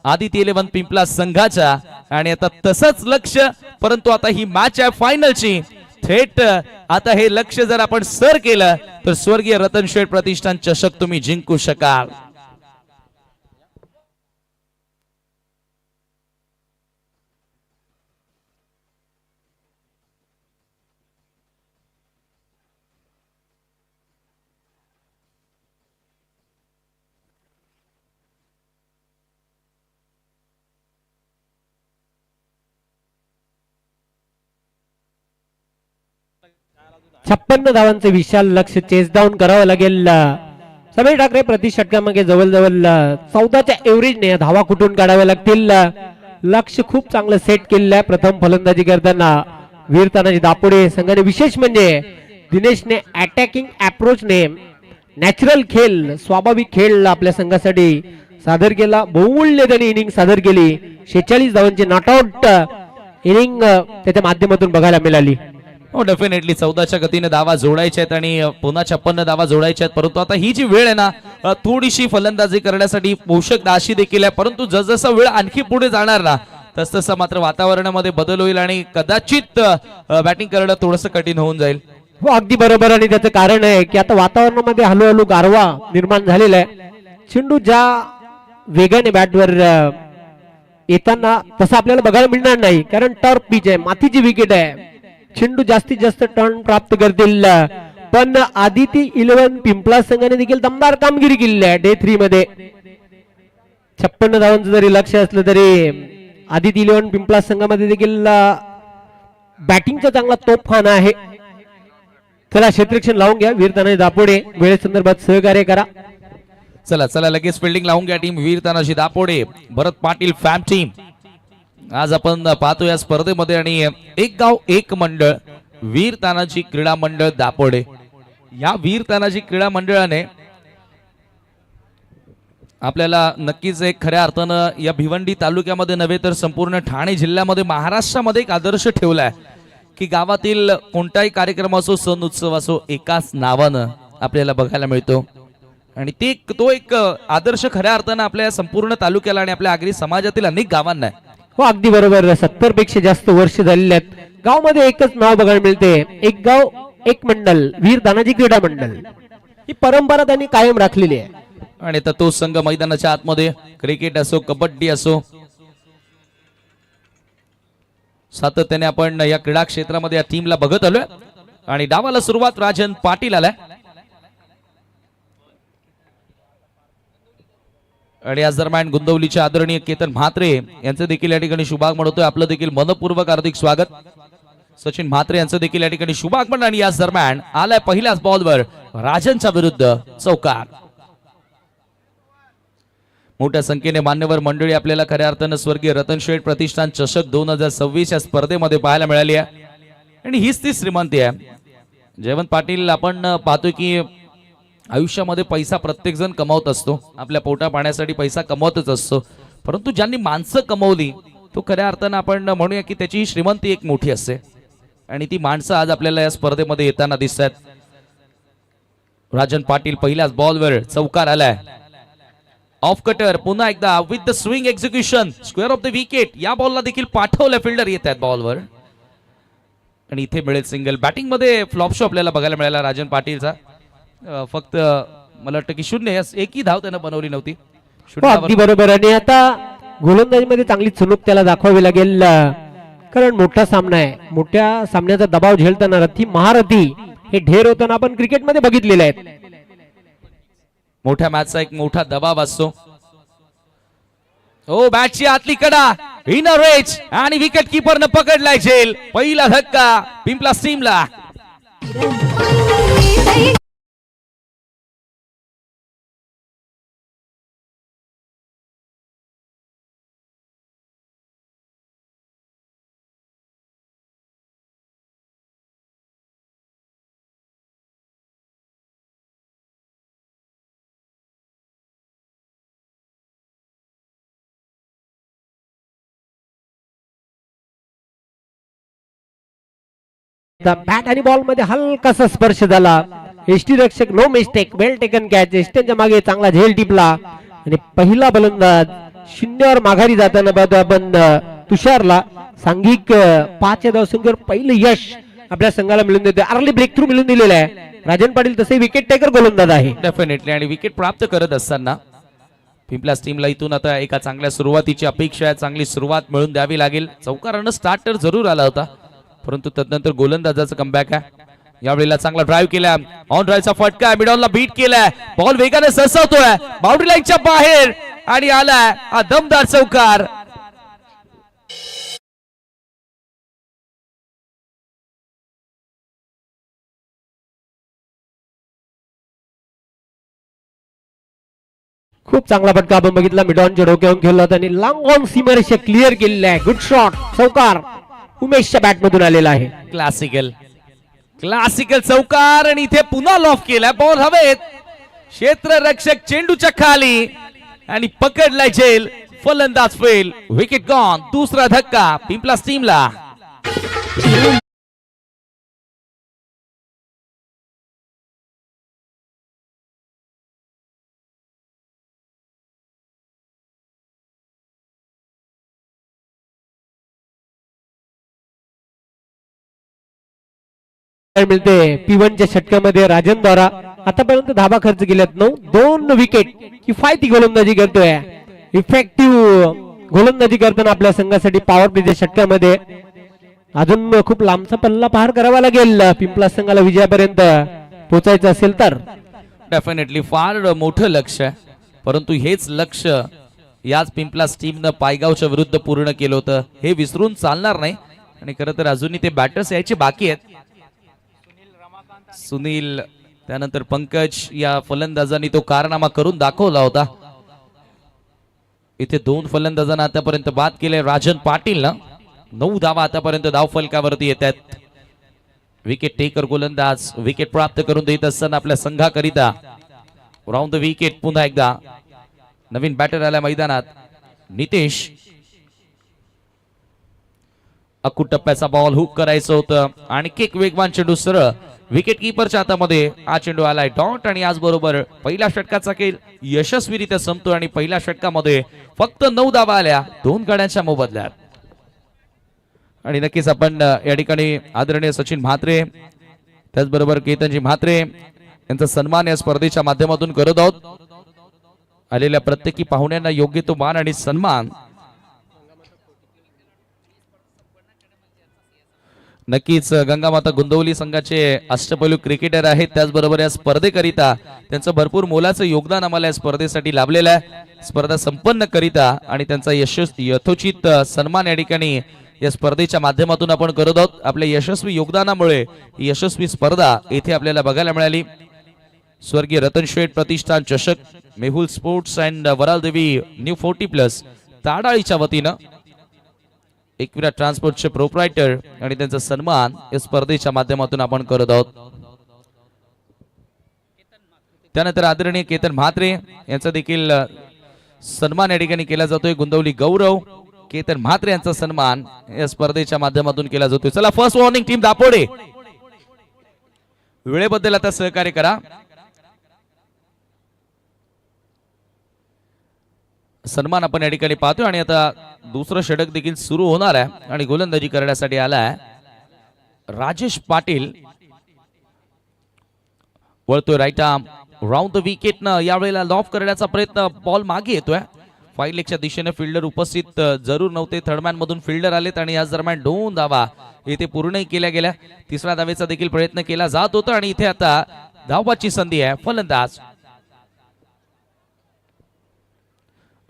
आदित्य 11 पिंपला संघाच्या। आणि आता तसंच लक्ष, परंतु आता ही मॅच आहे फायनलची, थेट आता हे लक्ष जर आपण सर केलं तर स्वर्गीय रतन शेठ प्रतिष्ठान चषक तुम्ही जिंकू शकाल। छप्पन्न धावांचे विशाल लक्ष चेस डाऊन करावं लागेल। समीर ठाकरे प्रति षटकामागे जवळजवळ 14च्या एव्हरेजने धावा कुठून काढाव्या लागतील। लक्ष खूप चांगलं सेट केलेलं आहे। प्रथम फलंदाजी करताना वीर तानाजी दापोडे संघाने, विशेष म्हणजे दिनेशने अटॅकिंग अप्रोचने नॅचरल खेळ, स्वाभाविक खेळ आपल्या संघासाठी सादर केला। बहुमूल्य त्यांनी इनिंग सादर केली। 46 धावांची नॉट आउट इनिंग त्याच्या माध्यमातून बघायला मिळाली। हो डेफिनेटली 14च्या गतीने धावा जोडायच्या आहेत आणि पुन्हा 56 धावा जोडायच्या आहेत. परंतु आता ही जी वेळ आहे ना थोडीशी फलंदाजी करण्यासाठी पोषक अशी देखील आहे. परंतु जसजसा वेळ आणखी पुढे जाणार ना तसतसं मात्र वातावरणामध्ये बदल होईल आणि कदाचित बॅटिंग करणं थोडंसं कठीण होऊन जाईल. हो अगदी बरोबर. आणि त्याचं कारण आहे की आता वातावरणामध्ये हळूहळू गारवा निर्माण झालेला आहे. चेंडू ज्या वेगाने बॅटवर येताना तसं आपल्याला बघायला मिळणार नाही, कारण टर्फ पिच आहे, मातीची विकेट आहे. चेंडू जास्तीत जास्त टर्न प्राप्त करतील. पण आदिती 11 पिंपळा संघाने देखील दमदार कामगिरी केलेली आहे डे 3 मध्ये. 56 धावांचं जरी लक्ष असलं तरी आदिती 11 पिंपळा संघामध्ये देखील बॅटिंगचा चांगला तोफखाना आहे. चला क्षेत्ररक्षण लावून घ्या. वीर तानाजी दापोडे वेळेसंदर्भात सहकार्य करा. चला चला लगेच फिल्डिंग लावून घ्या टीम वीर तानाजी दापोडे भरत पाटील फॅम टीम. आज आपण पाहतो या स्पर्धेमध्ये आणि एक गाव एक मंडळ वीर तानाजी क्रीडा मंडळ दापोडे. या वीर तानाजी क्रीडा मंडळाने आपल्याला नक्कीच एक खऱ्या अर्थानं या भिवंडी तालुक्यामध्ये नव्हे तर संपूर्ण ठाणे जिल्ह्यामध्ये महाराष्ट्रामध्ये एक आदर्श ठेवलाय की गावातील कोणताही कार्यक्रम असो सण उत्सव असो एकाच नावानं आपल्याला बघायला मिळतो. आणि तो एक आदर्श खऱ्या अर्थानं आपल्या संपूर्ण तालुक्याला आणि आपल्या आगरी समाजातील अनेक गावांना आहे. हो अगदी बरोबर. 70 पेक्षा जास्त वर्ष झालेली आहेत. गाव मध्ये एकच नाव बघायला मिळते, एक गाव एक मंडल वीर तानाजी क्रीडा मंडळ. ही परंपरा त्यांनी कायम राखलेली आहे. आणि आता तो संघ मैदानाच्या आतमध्ये क्रिकेट असो कबड्डी असो सातत्याने आपण या क्रीडा क्षेत्रामध्ये या टीमला बघत आलोय. आणि डावाला सुरुवात राजन पाटील आलाय. आणि आज दरम्यान गुंदवलीचे आदरणीय केतन म्हात्रे यांचे देखील या ठिकाणी शुभागमन होतोय. आपलं देखील मनपूर्वक हार्दिक स्वागत. सचिन म्हात्रे यांचं देखील या ठिकाणी शुभागमन. आणि याच दरम्यान आलाय पहिल्याच बॉलवर राजनच्या विरुद्ध चौकार. मोठ्या संख्येने मान्यवर मंडळी आपल्याला खऱ्या अर्थानं स्वर्गीय रतन शेठ प्रतिष्ठान चषक 2026 या स्पर्धेमध्ये पाहायला मिळाली आहे. आणि हीच ती श्रीमंती आहे. जयवंत पाटील आपण पाहतोय की आयुष्यामध्ये पैसा प्रत्येक जण कमावत असतो, आपल्या पोटा पाण्यासाठी पैसा कमवतच असतो. परंतु ज्यांनी माणसं कमवली तो खऱ्या अर्थानं आपण म्हणूया की त्याची श्रीमंती एक मोठी असते. आणि ती माणसं आज आपल्याला या स्पर्धेमध्ये येताना दिसत आहेत. राजन पाटील पहिल्याच बॉलवर चौकार आलाय. ऑफ कटर पुन्हा एकदा with the swing execution square of the wicket. या बॉलला देखील पाठवलं. फिल्डर येत आहेत बॉलवर आणि इथे मिळेल सिंगल. बॅटिंग मध्ये फ्लॉप शो आपल्याला बघायला मिळाला राजन पाटीलचा. फक्त मला वाटतं की 0 एकही धाव त्यानं बनवली नव्हती. अगदी बरोबर. आणि आता गोलंदाजीमध्ये चांगली चुनूक त्याला दाखवावी लागेल, कारण मोठा सामना आहे. मोठ्या सामन्याचा दबाव झेलताना रथी महारथी हे ढेर होताना आपण क्रिकेटमध्ये बघितलेले आहेत. मोठ्या मॅचचा एक मोठा दबाव असतो. हो बॅटची आतली कडा इनर रेज आणि विकेट किपरनं पकडलाय झेल. पहिला धक्का पिंपला स्टीमला. बॅट आणि बॉल मध्ये हलकासा स्पर्श झाला. एसटी रक्षक नो मिस्टेक, वेल टेकन कॅच. एस्टनच्या मागे चांगला झेल टिपला आणि पहिला फलंदाज 0वर माघारी जाताना आपण तुषारला सांघिक 5 धावसंख्येवर पहिलं यश आपल्या संघाला मिळून देते. अर्ली ब्रेक थ्रू मिळून दिलेला आहे. राजन पाटील तसे विकेट टेकर गोलंदाज आहे. डेफिनेटली. आणि विकेट प्राप्त करत असताना पिंपला टीमला इथून आता एका चांगल्या सुरुवातीची अपेक्षा आहे. चांगली सुरुवात मिळून द्यावी लागेल. चौकारानं स्टार्टर जरूर आला होता, परंतु तदनंतर गोलंदाजाचं कमबॅक आहे. यावेळेला चांगला ड्राईव्ह केला. ऑन ड्राईव्हचा फटका मिडॉनला बीट केलाय. बॉल वेगाने सरसावतोय बाउंड्री लाईनच्या बाहेर आणि आलाय हा दमदार चौकार. खूप चांगला फटका आपण बघितला. मिडॉनच्या डोक्यावरून खेळला होता आणि लॉंग ऑन सीमरेषा क्लिअर केलेला आहे. Good shot. चौकार उमेशच्या बॅट मधून आलेला आहे. क्लासिकल चौकार. आणि इथे पुन्हा लॉफ केला. बॉल हवेत. क्षेत्ररक्षक चेंडूच्या खाली आणि पकडलाय झेल. फलंदाज फेल. Wicket gone. दुसरा धक्का पिंपला टीमला. मिळते P1 च्या षटकामध्ये राजन द्वारा आतापर्यंत धाबा खर्च केल्यात 9 2 विकेट किफायती गोलंदाजी करतोय इफेक्टिव्ह गोलंदाजी करताना आपल्या संघासाठी पॉवर प्लेच्या षटकामध्ये अजून खूप लांबचा पल्ला पार करावा लागेल पिंपला संघाला विजयापर्यंत पोहोचायचं असेल तर डेफिनेटली फार मोठं लक्ष आहे, परंतु हेच लक्ष याच पिंपलास टीमनं पायगावच्या विरुद्ध पूर्ण केलं होतं, हे विसरून चालणार नाही. आणि खरं तर अजूनही ते बॅटर्स यायचे बाकी आहेत. सुनील त्यानंतर पंकज या फलंदाजांनी तो कारनामा करून दाखवला होता. इथे 2 फलंदाजांना आतापर्यंत बाद केले. राजन पाटील ना 9 धावा आतापर्यंत धाव फलकावरती येत आहेत. विकेट टेकर गोलंदाज विकेट प्राप्त करून देत असताना आपल्या संघाकरिता राऊंड द विकेट पुन्हा एकदा नवीन बॅटर आल्या मैदानात. नितेश अकू टप्प्याचा बॉल हुक करायचं होतं आणखी एक वेगवान चेंडू सरळ विकेट किपरच्या हातामध्ये हा चेंडू आलाय डॉट. आणि याचबरोबर पहिल्या षटकाचा खेळ यशस्वीरित्या संपतो आणि पहिल्या षटकामध्ये फक्त 9 धावा आल्या 2 गड्यांच्या मोबदल्यात. आणि नक्कीच आपण या ठिकाणी आदरणीय सचिन म्हात्रे त्याचबरोबर केतनजी म्हात्रे यांचा सन्मान या स्पर्धेच्या माध्यमातून करत आहोत. आलेल्या प्रत्येकी पाहुण्यांना योग्य तो मान आणि सन्मान नक्कीच. गंगामाता गोंदवली संघाचे अष्टपैलू क्रिकेटर आहेत, त्याचबरोबर या स्पर्धेकरिता त्यांचं भरपूर मोलाचं योगदान आम्हाला या स्पर्धेसाठी लाभलेलं आहे. स्पर्धा संपन्न करिता आणि त्यांचा यथोचित सन्मान या ठिकाणी या स्पर्धेच्या माध्यमातून आपण करत आहोत. आपल्या यशस्वी योगदानामुळे ही यशस्वी स्पर्धा येथे आपल्याला बघायला मिळाली. स्वर्गीय रतन शेठ प्रतिष्ठान चषक, मेहुल स्पोर्ट्स अँड वराल देवी न्यू 40+ ताडाळीच्या वतीनं एकविरा ट्रान्सपोर्टचे प्रोप्रायटर आणि त्यांचा सन्मान या स्पर्धेच्या माध्यमातून आपण करत आहोत. त्यानंतर आदरणीय केतन म्हात्रे यांचा देखील सन्मान या ठिकाणी केला जातोय. गोंदवली गौरव केतन म्हात्रे यांचा सन्मान या स्पर्धेच्या माध्यमातून केला जातोय. चला फर्स्ट वॉर्निंग टीम दापोडे वेळेबद्दल आता सहकार्य करा. सन्मान आपण या ठिकाणी पाहतोय आणि आता दुसरं षटक देखील सुरू होणार आहे आणि गोलंदाजी करण्यासाठी आलाय राजेश पाटील. वळतोय right arm round the wicket न यावेळेला लॉफ करण्याचा प्रयत्न बॉल मागे येतोय. 5 लेगच्या दिशेने फिल्डर उपस्थित जरूर नव्हते. थर्डमॅन मधून फिल्डर आलेत आणि याच दरम्यान 2 धावा इथे पूर्णही केल्या गेल्या. तिसऱ्या धावेचा देखील प्रयत्न केला जात होता आणि इथे आता धावबाची संधी आहे. फलंदाज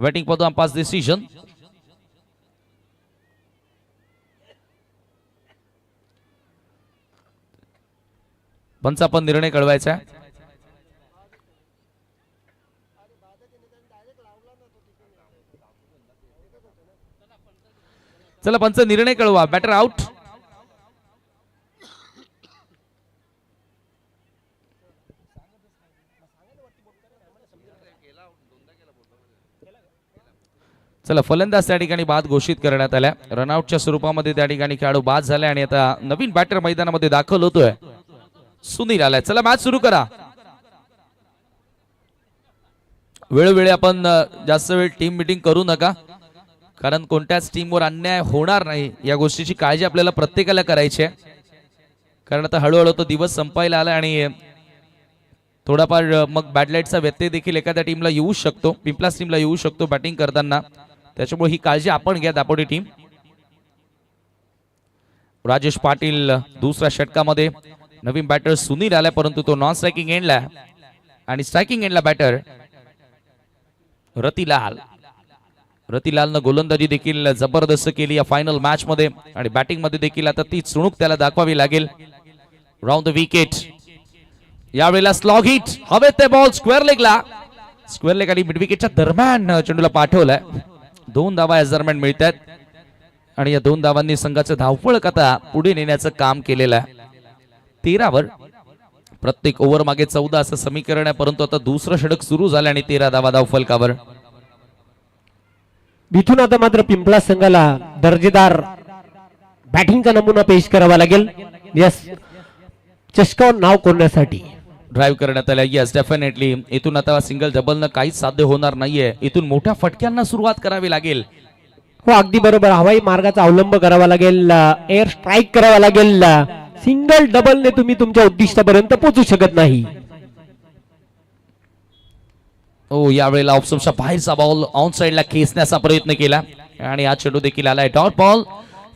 waiting for the umpire's decision. पंच आपण निर्णय कळवायचा आहे. चला पंच निर्णय कळवा. Batter out. चला फलंदाज त्या ठिकाणी बाद घोषित करण्यात आल्या. रनआउटच्या स्वरूपामध्ये त्या ठिकाणी खेळाडू बाद झाले आणि आता नवीन बॅटर मैदानामध्ये दाखल होतोय. सुनील आलाय. चला मॅच सुरू करा. वेळोवेळी आपण जास्त वेळ टीम मीटिंग करू नका, कारण कोणत्याच टीमवर अन्याय होणार नाही या गोष्टीची काळजी आपल्याला प्रत्येकाला करायची आहे. कारण आता हळूहळू तो दिवस संपायला आला आणि थोडाफार मग बॅडलाईटचा व्यत्यय देखील एखाद्या टीमला येऊ शकतो, पिंपलास टीमला येऊ शकतो बॅटिंग करताना. त्याच्यामुळे ही काळजी आपण घ्या दापोडी टीम. राजेश पाटील दुसऱ्या षटकामध्ये. नवीन बॅटर सुनील आला, परंतु तो नॉन स्ट्रायकिंग एंडला आणि स्ट्रायकिंग एंडला बॅटर रतिलाल. रतिलालनं गोलंदाजी देखील जबरदस्त केली या फायनल मॅच मध्ये आणि बॅटिंग मध्ये देखील आता ती चुणूक त्याला दाखवावी लागेल. Round the wicket. यावेळेला स्लॉग हिट. हवेत ते बॉल स्क्वेअर लेग आणि मिड विकेटच्या दरम्यान चेंडूला पाठवलाय. 2 धावा या दरम्यान मिळतात आणि या 2 धावांनी संघाचं धावफलक आता पुढे नेण्याचं काम केलेलं आहे. 13 प्रत्येक ओव्हर मागे 14 असं समीकरण आहे, परंतु आता दुसरं षटक सुरू झालं आणि 13 धावा धावफलकावर. इथून आता मात्र पिंपला संघाला दर्जेदार बॅटिंगचा नमुना पेश करावा लागेल यस चषकावर नाव कोरण्यासाठी. ड्राईव्ह करण्यात आल्या. येस डेफिनेटली इथून आता सिंगल डबलनं काहीच साध्य होणार नाहीये. इथून मोठ्या फटक्यांना सुरुवात करावी लागेल. हो अगदी बरोबर. हवाई मार्गाचा अवलंब करावा लागेल, एअर स्ट्राईक करावा लागेल. सिंगल डबलने तुम्ही तुमच्या उद्दिष्टापर्यंत पोहोचू शकत नाही. हो, यावेळेला ऑप्शनच्या बाहेरचा बॉल ऑन साइडला खेचण्याचा प्रयत्न केला आणि हा चेंडू देखील आलाय डॉट बॉल.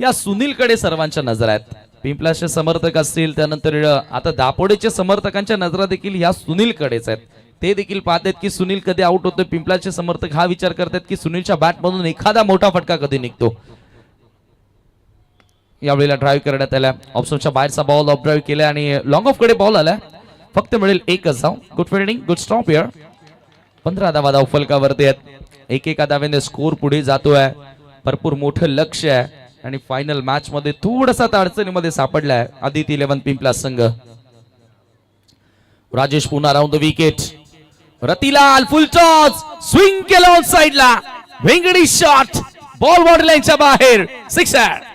या सुनीलकडे सर्वांच्या नजर आहेत. पिंपलाचे समर्थक असतील, त्यानंतर आता दापोडेच्या समर्थकांच्या नजरा देखील या सुनीलकडेच आहेत. ते देखील पाहतात की सुनील कधी आउट होतो. पिंपलाचे समर्थक हा विचार करतात की सुनीलच्या बॅट मधून एखादा मोठा फटका कधी निघतो. यावेळेला ड्राईव्ह करण्यात आला. ऑप्शनच्या बाहेरचा बॉल ऑफ ड्राईव्ह केला आणि लॉंग ऑफ कडे बॉल आला. फक्त मिळेल एकच धाव. Good fielding, good stop here. 15 धावा धाव फलकावरती आहेत. एकेका धावेने स्कोर पुढे जातोय. भरपूर मोठं लक्ष आहे आणि फायनल मॅच मध्ये थोडासा अडचणीमध्ये सापडलाय आदिती 11 पिंपला संघ. राजेश पुन्हा round the wicket. Ratilal full toss swing केला ऑन साइडला. वेंगडी शॉट बॉल बॉर्डर लाईनच्या बाहेर. सिक्सर.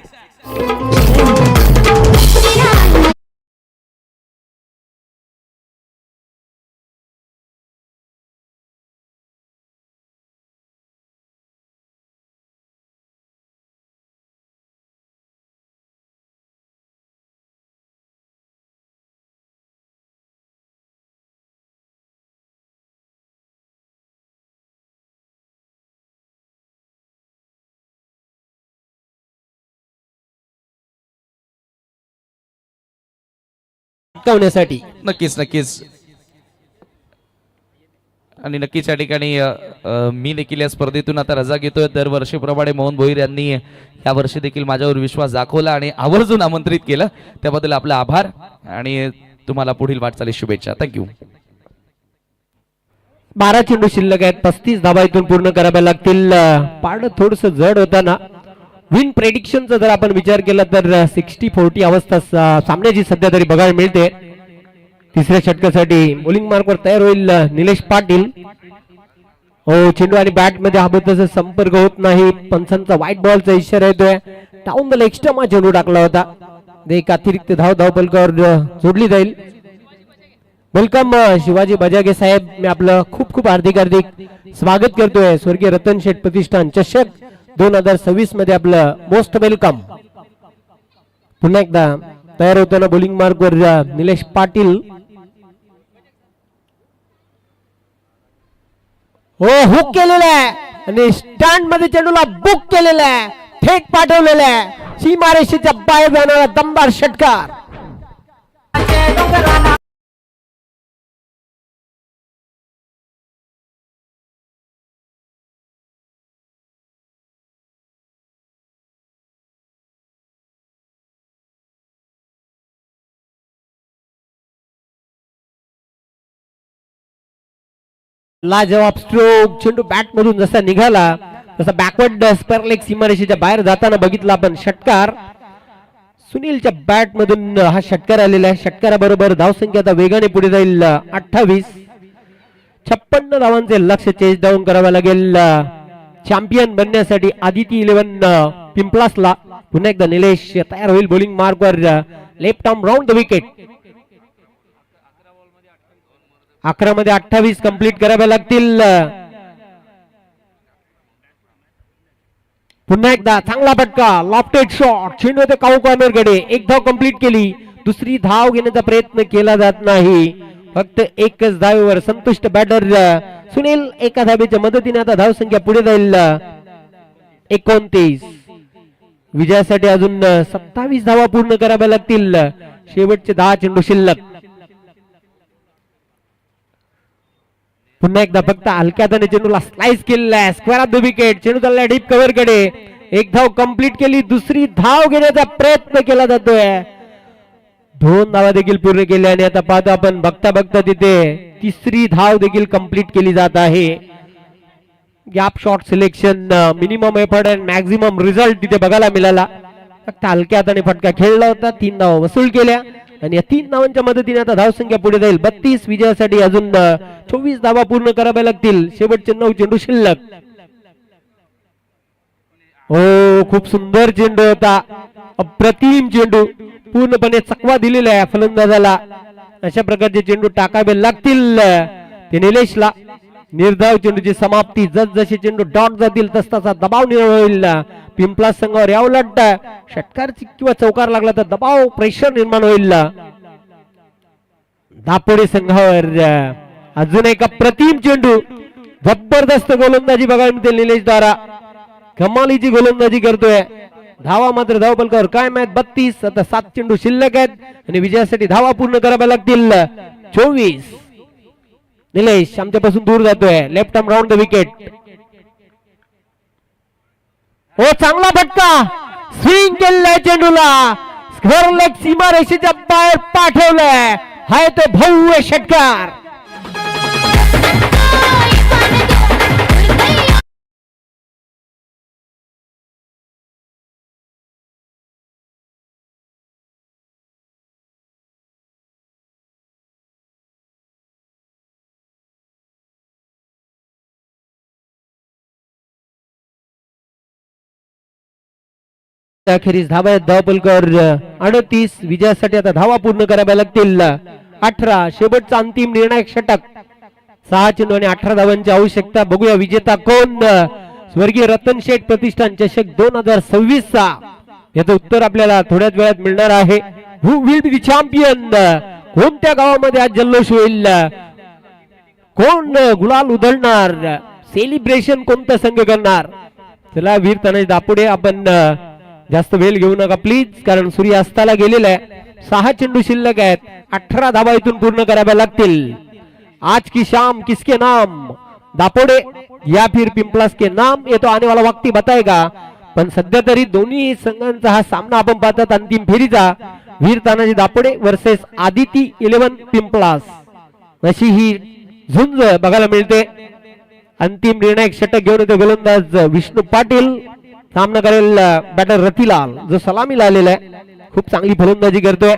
टिकवण्यासाठी नक्कीच नक्कीच आणि नक्कीच या ठिकाणी मी देखील या स्पर्धेतून आता रजा घेतोय. दरवर्षीप्रमाणे मोहन भोईर यांनी या वर्षी देखील माझ्यावर विश्वास दाखवला आणि आवर्जून आमंत्रित केलं. त्याबद्दल आपला आभार आणि तुम्हाला पुढील वाटचाली शुभेच्छा. थँक्यू. 12 चेंडू शिल्लक आहेत. 35 धावा इथून पूर्ण कराव्या लागतील. पाड थोडस जड होताना विन प्रेडिक्शनचा जर आपण विचार केला तर 60-40 अवस्था सामन्याची सध्या तरी बघायला मिळते. तिसऱ्या षटकासाठी बॉलिंग मार्कवर तयार होईल निलेश पाटील. हो, चेंडू आणि बॅट मध्ये हाबतचा संपर्क होत नाही. पंचांचा व्हाईट बॉलचा इशारा येतोय. डाऊन द लेग स्टंप चेंडू टाकला होता. एक अतिरिक्त धाव फलकावर जोडली जाईल. वेलकम शिवाजी बजागे साहेब, मी आपलं खूप खूप हार्दिक स्वागत करतोय. स्वर्गीय रतन शेठ प्रतिष्ठान चषक 2026 मध्ये आपलं मोस्ट वेलकम. पुन्हा एकदा तयार होताना बॉलिंग मार्कवर निलेश पाटील. हो, हुक केलेला आहे आणि स्टँड मध्ये चेंडूला बुक केलेला आहे. थेट पाठवलेला आहे. सीमारेषेच्या बाहेर जाणारा दमदार षटकार. लाजवाब स्ट्रोक. चेंडू बॅट मधून जसा निघाला तसा बॅकवर्ड स्क्वेअर लेग सीमारेषेच्या बाहेर जाताना बघितला आपण षटकार. सुनीलच्या बॅट मधून हा षटकार आलेला आहे. षटकाराबरोबर धावसंख्या आता वेगाने पुढे जाईल 28. 56 धावांचे लक्ष चेस डाऊन करावं लागेल चॅम्पियन बनण्यासाठी आदिती 11 पिंपलासला. पुन्हा एकदा निलेश तयार होईल बॉलिंग मार्कवर. Left arm round the wicket. 11 मध्ये 28 कंप्लीट कराव्या लागतील. पुन्हा एकदा चांगला फटका. Lofted shot. चेंडू ते काऊ कॉर्नर कडे. एक धाव कंप्लीट केली. दुसरी धाव घेण्याचा प्रयत्न केला जात नाही. फक्त एकच धावेवर संतुष्ट बॅटर सुनील. एका धावेच्या मदतीने आता धाव संख्या पुढे जाईल 29. विजयासाठी अजून 27 धावा पूर्ण कराव्या लागतील. शेवटचे 10 चेंडू शिल्लक. पुन्हा एकदा फक्त हलक्या हाताने चेंडूला स्लाइस केलेला आहे. Square of the wicket. चेंडू चालला डीप कव्हर कडे. एक धाव कंप्लीट केली. दुसरी धाव घेण्याचा प्रयत्न केला जातोय. 2 धावा देखील पूर्ण केल्या आणि आता पाहतो आपण बघता बघता तिथे तिसरी धाव देखील कंप्लीट केली जात आहे. Gap shot selection, minimum effort and maximum result तिथे बघायला मिळाला. फक्त हलक्या हाताने फटका खेळला होता. 3 धावा वसूल केल्या आणि या 3 धावांच्या मदतीने आता धावसंख्या पुढे जाईल 32. विजयासाठी अजून 24 धावा पूर्ण कराव्या लागतील. शेवटचे 9 चेंडू शिल्लक. हो, खूप सुंदर चेंडू होता. अप्रतिम चेंडू. पूर्णपणे चकवा दिलेला आहे फलंदाजाला. अशा प्रकारचे चेंडू टाकावे लागतील ते निलेशला. निर्धाव चेंडूची समाप्ती. जसे चेंडू डॉट जातील तसा दबाव निर्माण होईल पिंपला संघावर. या उलट षटकार किंवा चौकार लागला तर दबाव प्रेशर निर्माण होईल दापोडे संघावर. अजून एक अप्रतिम चेंडू. जबरदस्त गोलंदाजी बघायला मिळते निलेश द्वारा. कमालीची गोलंदाजी करतोय. धावा मात्र धावपलकावर कायम आहेत 32. आता 7 चेंडू शिल्लक आहेत आणि विजयासाठी धावा पूर्ण कराव्या लागतील 24. निलेश आमच्यापासून दूर जातोय. Left arm round the wicket. हो चांगला फटका. स्विंग केलेला चेंडूला स्क्वेअर लेग सीमारेषेच्या बाहेर पाठवलाय. हाय तो भव्य षटकार. अखेरीस धावा आहेत धावपलकर 38. विजयासाठी आता धावा पूर्ण कराव्या लागतील 18. शेवटचा अंतिम निर्णायक षटक. 6 चेंडू आणि 18 धावांची आवश्यकता. बघूया विजेता कोण. स्वर्गीय रतन शेठ प्रतिष्ठान चषक 2026 चा. याचं उत्तर आपल्याला थोड्याच वेळात मिळणार आहे. हु विल बी द चॅम्पियन. कोणत्या गावामध्ये आज जल्लोष होईल. कोण गुलाल उधळणार. सेलिब्रेशन कोणता संघ करणार. चला वीर तानाजी दापोडे आपण जास्त वेळ घेऊ नका प्लीज, कारण सूर्य अस्ताला गेलेला आहे. 6 चेंडू शिल्लक आहेत. 18 धावा इथून पूर्ण कराव्या लागतील. आज की शाम किसके नाम दापोडे या फिर पिंपलास के नाम ये तो आने वाला वक्त ही बताएगा. पण सध्या तरी दोन्ही संघांचा हा सामना आपण पाहतात अंतिम फेरीचा. वीर तानाजी दापोडे वर्सेस आदिती 11 पिंपलास अशी ही झुंज बघायला मिळते. अंतिम निर्णायक षटक घेऊन येतो गोलंदाज विष्णू पाटील. सामना करेल बॅटर रतिलाल जो सलामीला आलेला आहे. खूप चांगली फलंदाजी करतोय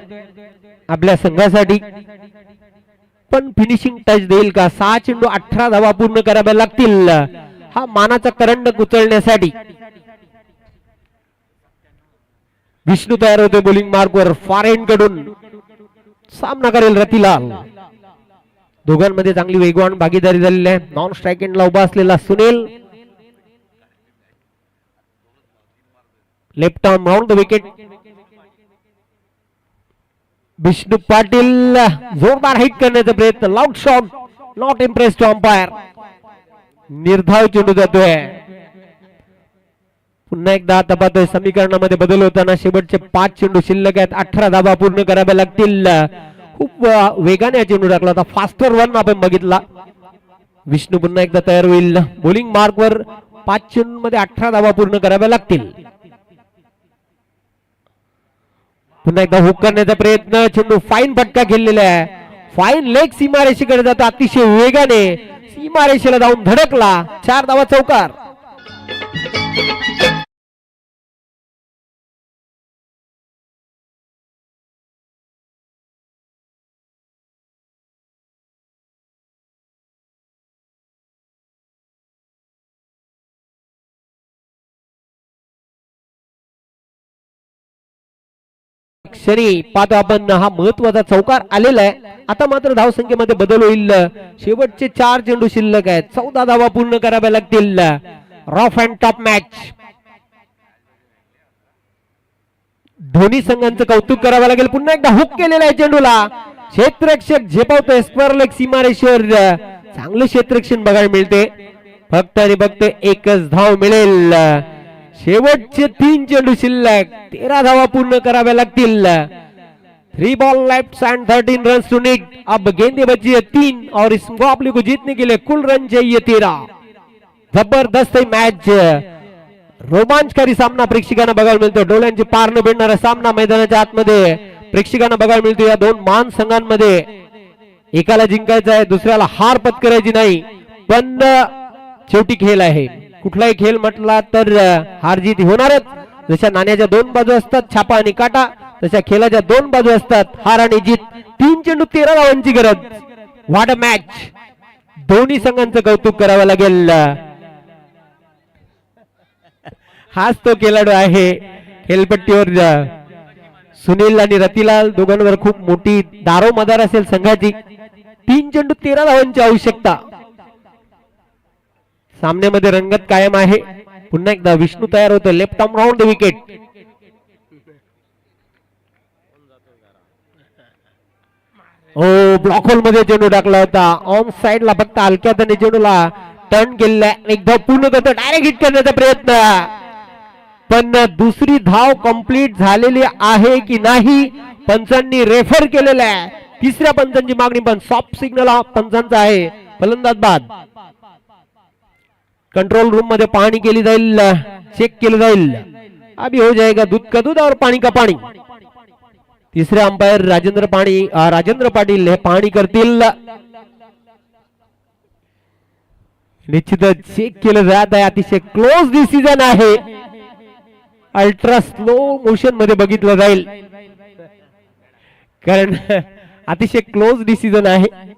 आपल्या संघासाठी. पण फिनिशिंग टच देईल का. 6 चेंडू 18 धावा पूर्ण कराव्या लागतील हा मानाचा करंडक उचलण्यासाठी. विष्णू तयार होते बॉलिंग मार्कवर. फार एंड कडून सामना करेल रतिलाल. दोघांमध्ये चांगली वेगवान भागीदारी झालेली आहे. नॉन स्ट्राईक एंडला उभा असलेला Sunil. Left arm round the wicket. Vishnu Patil जोरदार हिट करण्याचा प्रयत्न. Loud shot not impress to umpire. निर्धाव चेंडू जातोय. पुन्हा एकदा तपासतोय समीकरणामध्ये बदल होताना. शेवटचे 5 चेंडू शिल्लक आहेत. 18 धावा पूर्ण कराव्या लागतील. खूप वेगाने चेंडू टाकला होता. फास्टर वन आपण बघितला. विष्णू पुन्हा एकदा तयार होईल. बॉलिंग मार्कवर 5 चेंडूमध्ये 18 धावा पूर्ण कराव्या लागतील. पुन्हा एकदा हुक करण्याचा प्रयत्न. चेंडू फाईन फटका खेळलेला आहे. फाईन लेग सीमारेषेकडे जातो अतिशय वेगाने. सीमारेषेला जाऊन धडकला. 4 धावा चौकार. क्षणी पाहतो आपण हा महत्वाचा चौकार आलेला आहे. आता मात्र धावसंख्येमध्ये बदल होईल. शेवटचे 4 चेंडू शिल्लक आहेत. 14 धावा पूर्ण कराव्या लागतील. Rough and top match. दोन्ही संघांचं कौतुक करावं लागेल. पुन्हा एकदा हुक केलेला आहे चेंडूला. क्षेत्ररक्षक झेपावतोय स्क्वेअर लेग सीमारेषेवर. चांगलं क्षेत्ररक्षण बघायला मिळते. फक्त आणि फक्त एकच धाव मिळेल. शेवटचे 3 चेंडू शिल्लक. 13 धावा पूर्ण कराव्या लागतील. 3 ball left and 13 run to need. अब गेंदे बची है 3 और इस मुकाबले को जीतने के लिए कुल रन चाहिए 13. जबरदस्त मॅच. रोमांचकारी सामना प्रेक्षकांना बघायला मिळतो. डोळ्यांची पार न भिडणारा सामना मैदानाच्या आतमध्ये प्रेक्षकांना बघायला मिळतो. या 2 महान संघांमध्ये एकाला जिंकायचं आहे, दुसऱ्याला हार पत्करायची नाही. पण शेवटी खेळ आहे. कुठलाही खेळ म्हटला तर हार जीत होणारच. जशा नाण्याच्या 2 बाजू असतात, छापा आणि काटा, तशा खेळाच्या 2 बाजू असतात, हार आणि जीत. 3 चेंडू 13 धावांची गरज. What a match. दोन्ही संघांचं कौतुक करावं लागेल. हाच तो खेळाडू आहे. खेळपट्टीवर सुनील आणि रतिलाल दोघांवर खूप मोठी दारोमदार असेल संघाची. 3 चेंडू 13 धावांची आवश्यकता. सामन्यामध्ये रंगत कायम आहे. पुन्हा एकदा विष्णू तयार होतो. Left arm round the wicket. हो, ब्लॉक होल मध्ये चेंडू टाकला होता. ऑन साइडला फक्त हलक्या हाताने चेंडूला टर्न केलेला. एकदा पूर्ण करतो. डायरेक्ट हिट करण्याचा प्रयत्न, पण दुसरी धाव कंप्लीट झालेली आहे की नाही पंचांनी रेफर केलेला आहे. तिसऱ्या पंचांची मागणी, पण सॉफ्ट सिग्नल पंचांचा आहे. फलंदाज बाद. कंट्रोल रूम मध्ये पाहणी केली जाईल, चेक केलं जाईल. अभी हो जाएगा दूध का दूध और पाणी का पाणी. तिसरे अंपायर राजेंद्र पाटील हे पाहणी करतील. निश्चितच चेक केलं जात आहे. अतिशय क्लोज डिसिजन आहे. अल्ट्रा स्लो मोशन मध्ये बघितलं जाईल, कारण अतिशय क्लोज डिसिजन आहे.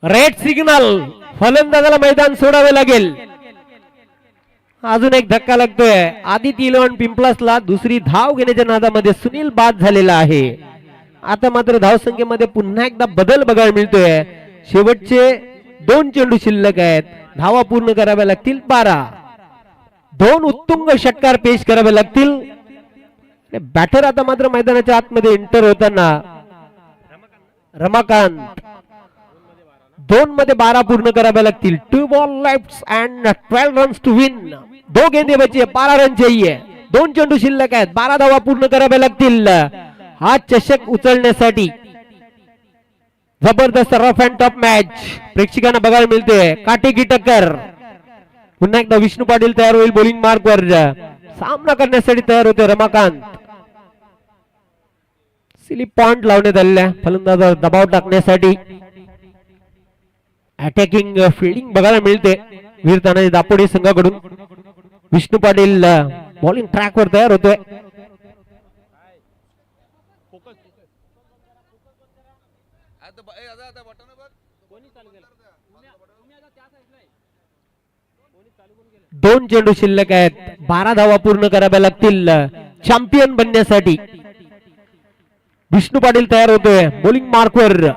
Red signal. फलंदाजाला मैदान सोडावे लागेल. अजून एक धक्का लागतोय. आदित्य इलेव्हन पिंपलासला दुसरी धाव घेण्याच्या नादामध्ये सुनील बाद झालेला आहे. आता मात्र धाव संख्येमध्ये पुन्हा एकदा बदल बघायला मिळतोय. शेवटचे 2 चेंडू शिल्लक आहेत. धावा पूर्ण कराव्या लागतील 12. 2 उत्तुंग षटकार पेश करावे लागतील. बॅटर आता मात्र मैदानाच्या आतमध्ये एंटर होताना रमाकांत. 2 मध्ये 12 पूर्ण करावे लागतील. 2 ball left and 12 runs to win. 2 गेंदे बचे, 12 रन चाहिए. 2 चेंडू शिल्लक आहेत. 12 धावा पूर्ण कराव्या लागतील हा चषक उचलण्यासाठी. जबरदस्त रफ अँड टफ मॅच प्रेक्षकांना बघायला मिळते. काटेकी टक्कर. पुन्हा एकदा विष्णू पाटील तयार होईल बॉलिंग मार्कवर. सामना करण्यासाठी तयार होते रमाकांत. स्लिप पॉइंट लावण्यात आलेल्या फलंदाजावर दबाव टाकण्यासाठी. अटॅकिंग फिल्डिंग बघायला मिळते वीर तानाजी दापोडे संघाकडून. विष्णू पाटील बॉलिंग ट्रॅकवर तयार होतोय. दोन चेंडू शिल्लक आहेत. 12 धावा पूर्ण कराव्या लागतील चॅम्पियन बनण्यासाठी. विष्णू पाटील तयार होतोय बॉलिंग मार्कवर.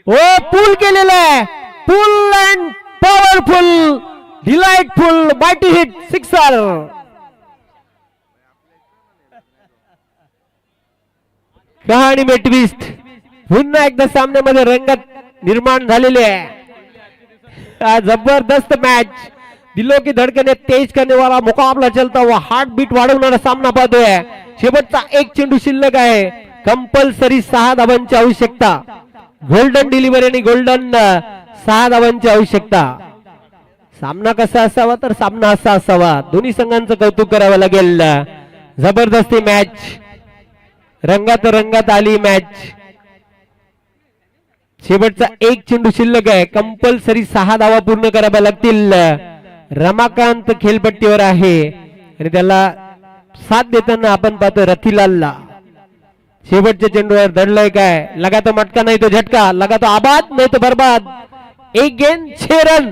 ओ, पूल केलेला आहे. Pull and powerful, delightful, mighty hit, sixer. कहाणी में ट्विस्ट. पुन्हा एकदा सामन्यामध्ये रंगत निर्माण झालेली आहे. जबरदस्त मैच, दिलों की धड़कने तेज करने वाला मुकाबला चलता हुआ, हार्ट बीट वाढवणारा सामना पाहतोय. शेवटचा 1 चेंडू शिल्लक आहे. कंपल्सरी 6 धावांची आवश्यकता. गोल्डन डिलिव्हरी आणि गोल्डन 6 धावांची आवश्यकता. सामना कसा असावा तर सामना असा असावा. दोन्ही संघांचं कौतुक करावं लागेल. जबरदस्ती मॅच, रंगात रंगात आली मॅच. शेवटचा 1 चेंडू शिल्लक आहे. कंपल्सरी 6 धावा पूर्ण कराव्या लागतील. रमाकांत खेळपट्टीवर आहे आणि त्याला साथ देताना आपण पाहतो रथिलालला. शेवटच्या चेंडूवर दडलंय काय. लगा तो मटका नाही तो झटका, लगा तो आबाद नाही तो बर्बाद. 1 गेंद 6 रन.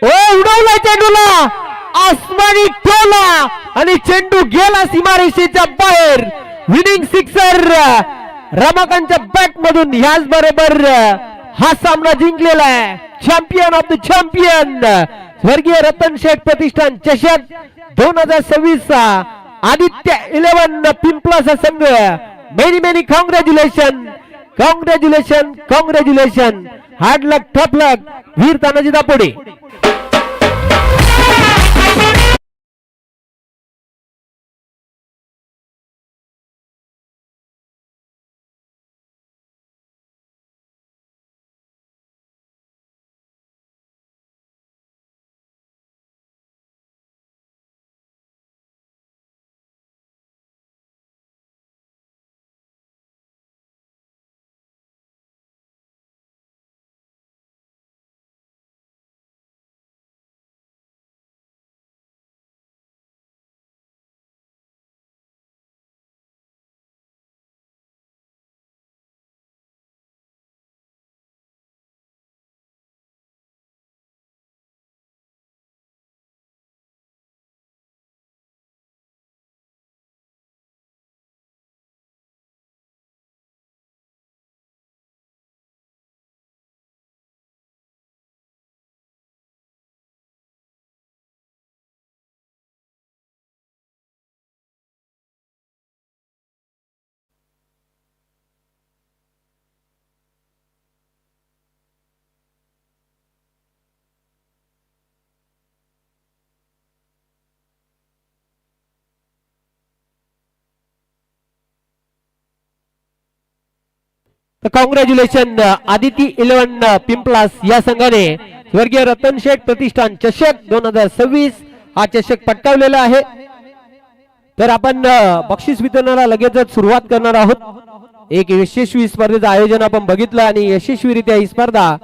ओ, उडवला चेंडूला, आसमानी टोला आणि चेंडू गेला सीमारेषेच्या बाहेर. विनिंग सिक्सर रमाकांतच्या बॅट मधून. ह्याच बरोबर हा सामना जिंकलेला आहे. चॅम्पियन ऑफ द चॅम्पियन स्वर्गीय रतन शेठ प्रतिष्ठान चषक 2026 आदित्य 11 पिंपलाचा संघ. Many many congratulation, congratulation, congratulation. Hard luck, tough luck Veer Tanaji Dapode. तर कॉंग्रॅच्युलेशन आदिती 11 पिंपलास या संघाने स्वर्गीय रतन शेठ प्रतिष्ठान चषक 2026 हा चषक पटकावलेला आहे. तर आपण बक्षीस वितरणाला लगेचच सुरुवात करणार आहोत. एक यशस्वी स्पर्धेचं आयोजन आपण बघितलं आणि यशस्वीरित्या ही स्पर्धा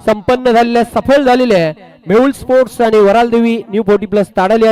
संपन्न झालेल्या सफल झालेली आहे. मेहुल स्पोर्ट्स आणि वराल देवी न्यू 40+ ताडाली